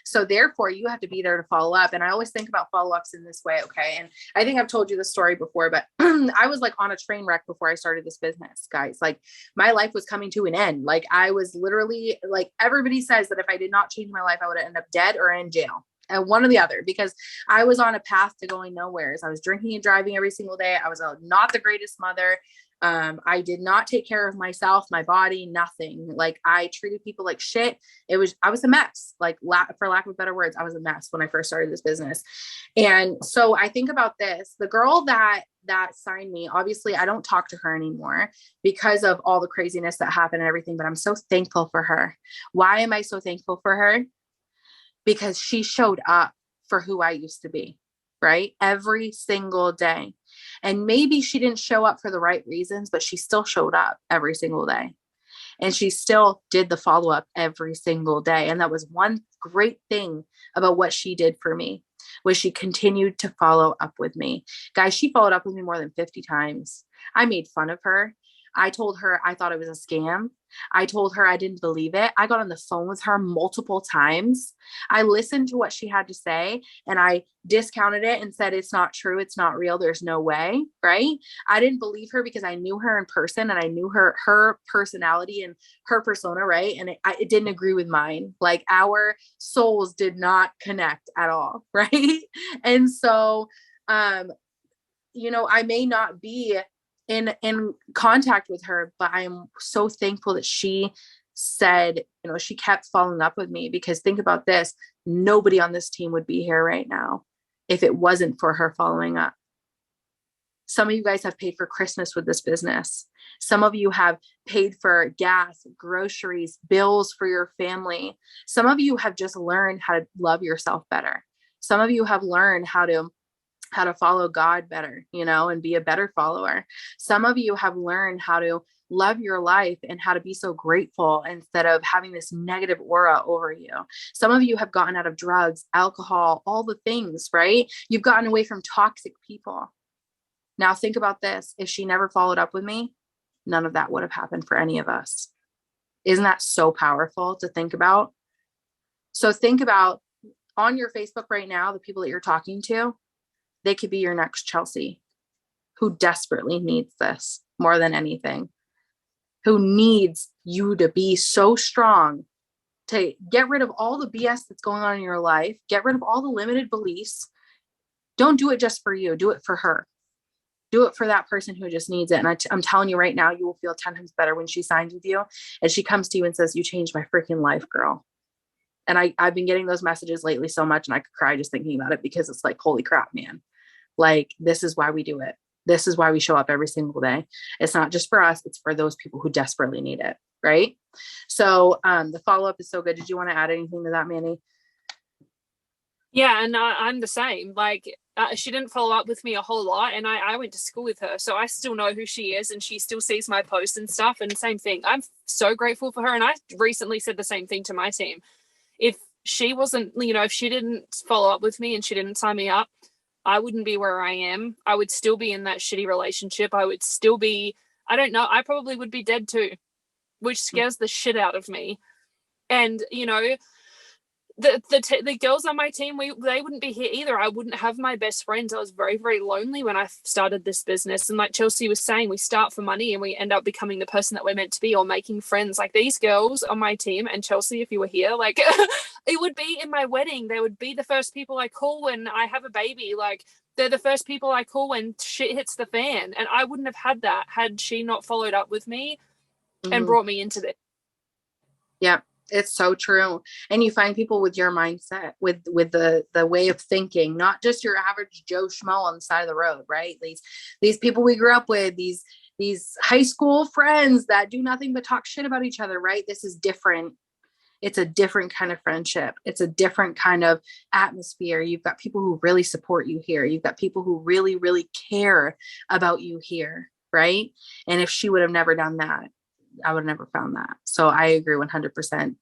[SPEAKER 1] So therefore you have to be there to follow up. And I always think about follow-ups in this way. Okay. And I think I've told you this story before, but I was like on a train wreck before I started this business, guys. Like my life was coming to an end. Like I was literally, like, everybody says that if I did not change my life, I would end up dead or in jail. And one or the other, because I was on a path to going nowhere. I was drinking and driving every single day. I was not the greatest mother. I did not take care of myself, my body, nothing. Like I treated people like shit. I was a mess. Like for lack of better words, I was a mess when I first started this business. And so I think about this, the girl that signed me, obviously I don't talk to her anymore because of all the craziness that happened and everything, but I'm so thankful for her. Why am I so thankful for her? Because she showed up for who I used to be, right? Every single day. And maybe she didn't show up for the right reasons, but she still showed up every single day. And she still did the follow-up every single day. And that was one great thing about what she did for me, was she continued to follow up with me. Guys, she followed up with me more than 50 times. I made fun of her. I told her I thought it was a scam. I told her I didn't believe it. I got on the phone with her multiple times. I listened to what she had to say and I discounted it and said, it's not true. It's not real. There's no way. Right. I didn't believe her because I knew her in person and I knew her personality and her persona. Right. And it didn't agree with mine. Like our souls did not connect at all. Right. And so, I may not be in contact with her, but I am so thankful that she said, she kept following up with me, because think about this, nobody on this team would be here right now if it wasn't for her following up. Some of you guys have paid for Christmas with this business. Some of you have paid for gas, groceries, bills for your family. Some of you have just learned how to love yourself better. Some of you have learned how to follow God better, and be a better follower. Some of you have learned how to love your life and how to be so grateful instead of having this negative aura over you. Some of you have gotten out of drugs, alcohol, all the things, right? You've gotten away from toxic people. Now think about this. If she never followed up with me, none of that would have happened for any of us. Isn't that so powerful to think about? So think about on your Facebook right now, the people that you're talking to, they could be your next Chelsea, who desperately needs this more than anything, who needs you to be so strong to get rid of all the BS that's going on in your life, get rid of all the limited beliefs. Don't do it just for you. Do it for her. Do it for that person who just needs it. And I'm telling you right now, you will feel 10 times better when she signs with you and she comes to you and says, you changed my freaking life, girl. And I've been getting those messages lately so much, and I could cry just thinking about it, because it's like, holy crap, man. Like, this is why we do it. This is why we show up every single day. It's not just for us. It's for those people who desperately need it. Right. So the follow-up is so good. Did you want to add anything to that, Manny?
[SPEAKER 2] Yeah, and I'm the same. Like, she didn't follow up with me a whole lot, and I went to school with her, so I still know who she is, and she still sees my posts and stuff. And same thing, I'm so grateful for her. And I recently said the same thing to my team. If she wasn't, if she didn't follow up with me and she didn't sign me up, I wouldn't be where I am. I would still be in that shitty relationship. I would still be, I don't know, I probably would be dead too, which scares the shit out of me. And the girls on my team, they wouldn't be here either. I wouldn't have my best friends. I was very, very lonely when I started this business. And like Chelsea was saying, we start for money and we end up becoming the person that we're meant to be, or making friends. Like these girls on my team, and Chelsea, if you were here, like it would be in my wedding. They would be the first people I call when I have a baby. Like they're the first people I call when shit hits the fan. And I wouldn't have had that had she not followed up with me and
[SPEAKER 1] Mm-hmm.
[SPEAKER 2] brought me into this.
[SPEAKER 1] Yeah, it's so true. And you find people with your mindset, with the way of thinking, not just your average Joe Schmo on the side of the road, right? These people we grew up with, these high school friends that do nothing but talk shit about each other, right? This is different. It's a different kind of friendship. It's a different kind of atmosphere. You've got people who really support you here. You've got people who really, really care about you here, right? And if she would have never done that, I would have never found that. So I agree 100%.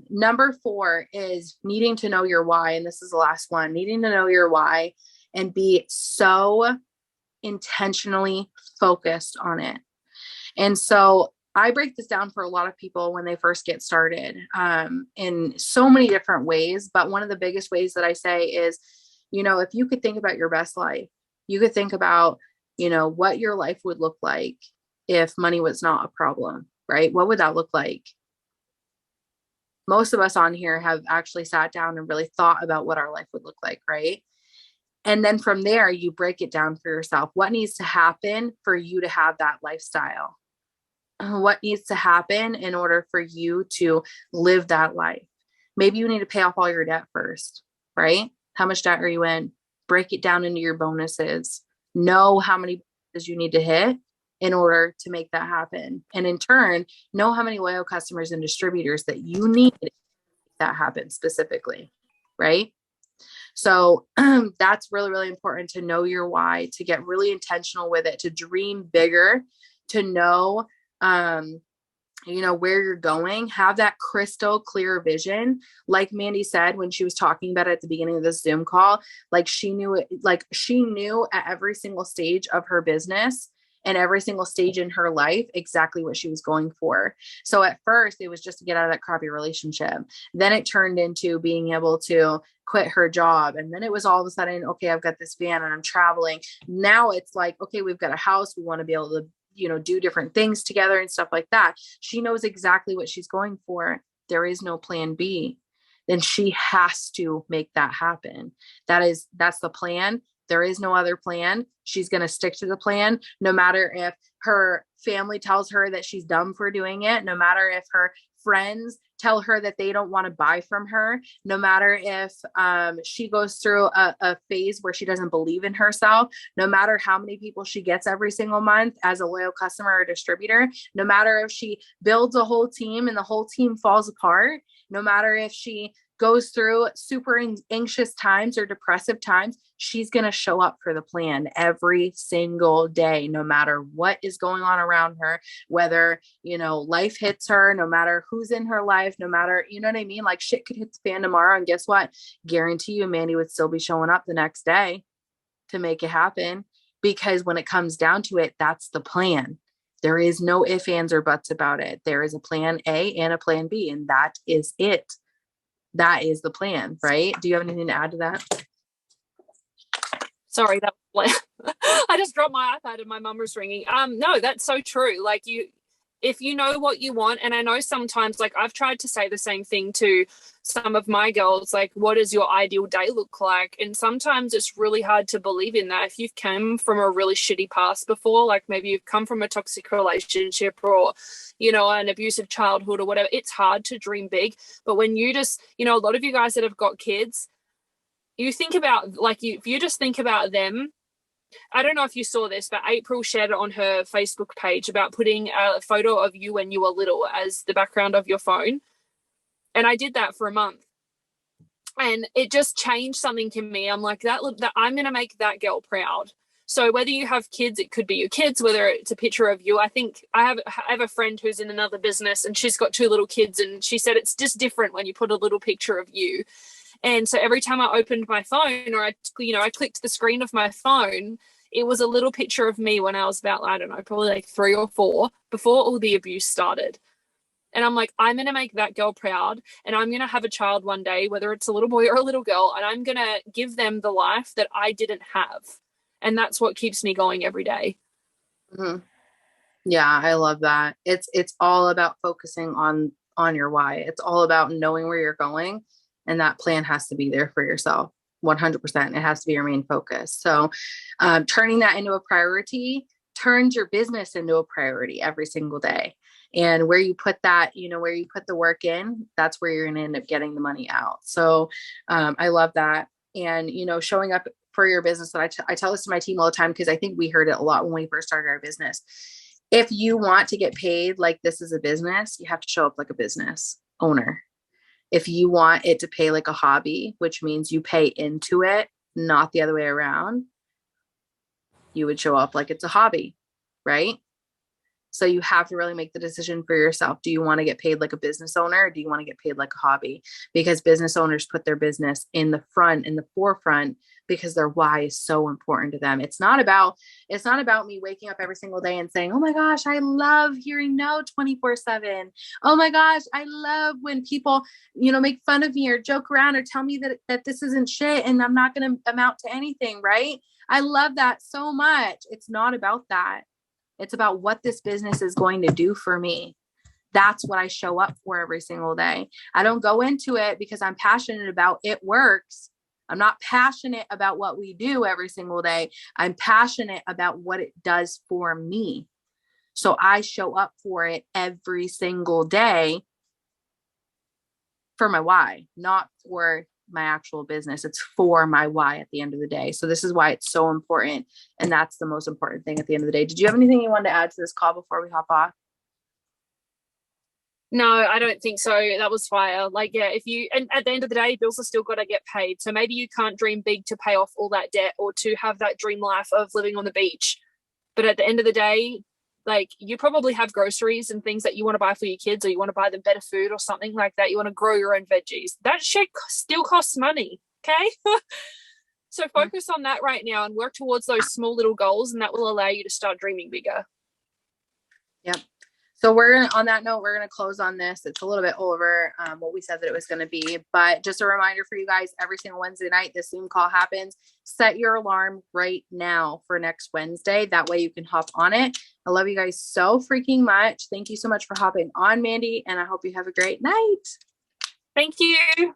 [SPEAKER 1] Number 4 is needing to know your why. And this is the last one, needing to know your why and be so intentionally focused on it. And so I break this down for a lot of people when they first get started, in so many different ways. But one of the biggest ways that I say is, if you could think about your best life, you could think about, what your life would look like if money was not a problem, right? What would that look like? Most of us on here have actually sat down and really thought about what our life would look like, right? And then from there, you break it down for yourself. What needs to happen for you to have that lifestyle? What needs to happen in order for you to live that life? Maybe you need to pay off all your debt first, right? How much debt are you in? Break it down into your bonuses. Know how many bonuses you need to hit in order to make that happen. And in turn, know how many loyal customers and distributors that you need to make that happen specifically, right? So that's really, really important to know your why, to get really intentional with it, to dream bigger, to know, where you're going, have that crystal clear vision. Like Mandy said, when she was talking about it at the beginning of this Zoom call, like she knew it, like she knew at every single stage of her business and every single stage in her life exactly what she was going for. So at first it was just to get out of that crappy relationship. Then it turned into being able to quit her job. And then it was all of a sudden, okay, I've got this van and I'm traveling. Now it's like, okay, we've got a house. We want to be able to, do different things together and stuff like that. She knows exactly what she's going for. There is no plan B. Then she has to make that happen. That's the plan. There is no other plan. She's going to stick to the plan, no matter if her family tells her that she's dumb for doing it, no matter if her friends tell her that they don't want to buy from her, no matter if she goes through a phase where she doesn't believe in herself, no matter how many people she gets every single month as a loyal customer or distributor, no matter if she builds a whole team and the whole team falls apart, no matter if she goes through super anxious times or depressive times, she's going to show up for the plan every single day, no matter what is going on around her, whether, life hits her, no matter who's in her life, no matter, you know what I mean? Like shit could hit the fan tomorrow. And guess what? Guarantee you, Mandy would still be showing up the next day to make it happen. Because when it comes down to it, that's the plan. There is no ifs, ands, or buts about it. There is a plan A and a plan B, and that is it. That is the plan, right? Do you have anything to add to that?
[SPEAKER 2] Sorry, that was I just dropped my iPad and my mum was ringing. No, that's so true. Like if you know what you want, and I know sometimes, like I've tried to say the same thing to some of my girls, like, what does your ideal day look like? And sometimes it's really hard to believe in that. If you've come from a really shitty past before, like maybe you've come from a toxic relationship or, an abusive childhood or whatever, it's hard to dream big. But when you just, a lot of you guys that have got kids, you think about, like, if you just think about them. I don't know if you saw this, but April shared it on her Facebook page about putting a photo of you when you were little as the background of your phone. And I did that for a month. And it just changed something in me. I'm like, that I'm going to make that girl proud. So whether you have kids, it could be your kids, whether it's a picture of you. I think I have a friend who's in another business and she's got two little kids, and she said it's just different when you put a little picture of you. And so every time I opened my phone, or I clicked the screen of my phone, it was a little picture of me when I was about, I don't know, probably like 3 or 4, before all the abuse started. And I'm like, I'm going to make that girl proud. And I'm going to have a child one day, whether it's a little boy or a little girl. And I'm going to give them the life that I didn't have. And that's what keeps me going every day.
[SPEAKER 1] Mm-hmm. Yeah, I love that. It's all about focusing on your why. It's all about knowing where you're going, and that plan has to be there for yourself. 100%. It has to be your main focus. So, turning that into a priority turns your business into a priority every single day. And where you put that, where you put the work in, that's where you're going to end up getting the money out. So, I love that. And, showing up for your business. That I tell this to my team all the time, because I think we heard it a lot when we first started our business. If you want to get paid like this is a business, you have to show up like a business owner. If you want it to pay like a hobby, which means you pay into it, not the other way around, you would show up like it's a hobby, right? So you have to really make the decision for yourself. Do you want to get paid like a business owner, or do you want to get paid like a hobby? Because business owners put their business in the forefront, because their why is so important to them. It's not about me waking up every single day and saying, oh my gosh, I love hearing no 24/7. Oh my gosh, I love when people, make fun of me or joke around or tell me that this isn't shit and I'm not going to amount to anything, right? I love that so much. It's not about that. It's about what this business is going to do for me. That's what I show up for every single day. I don't go into it because I'm passionate about it works. I'm not passionate about what we do every single day. I'm passionate about what it does for me. So I show up for it every single day for my why, not for my actual business. It's for my why at the end of the day. So this is why it's so important. And that's the most important thing at the end of the day. Did you have anything you wanted to add to this call before we hop off?
[SPEAKER 2] No, I don't think so. That was fire. Like, yeah, and at the end of the day, bills are still got to get paid. So maybe you can't dream big to pay off all that debt or to have that dream life of living on the beach. But at the end of the day, like, you probably have groceries and things that you want to buy for your kids, or you want to buy them better food or something like that. You want to grow your own veggies. That shit still costs money. Okay. So focus on that right now and work towards those small little goals, and that will allow you to start dreaming bigger.
[SPEAKER 1] Yep. So on that note, we're going to close on this. It's a little bit over what we said that it was going to be, but just a reminder for you guys, every single Wednesday night, this Zoom call happens. Set your alarm right now for next Wednesday. That way you can hop on it. I love you guys so freaking much. Thank you so much for hopping on, Mandy. And I hope you have a great night.
[SPEAKER 2] Thank you.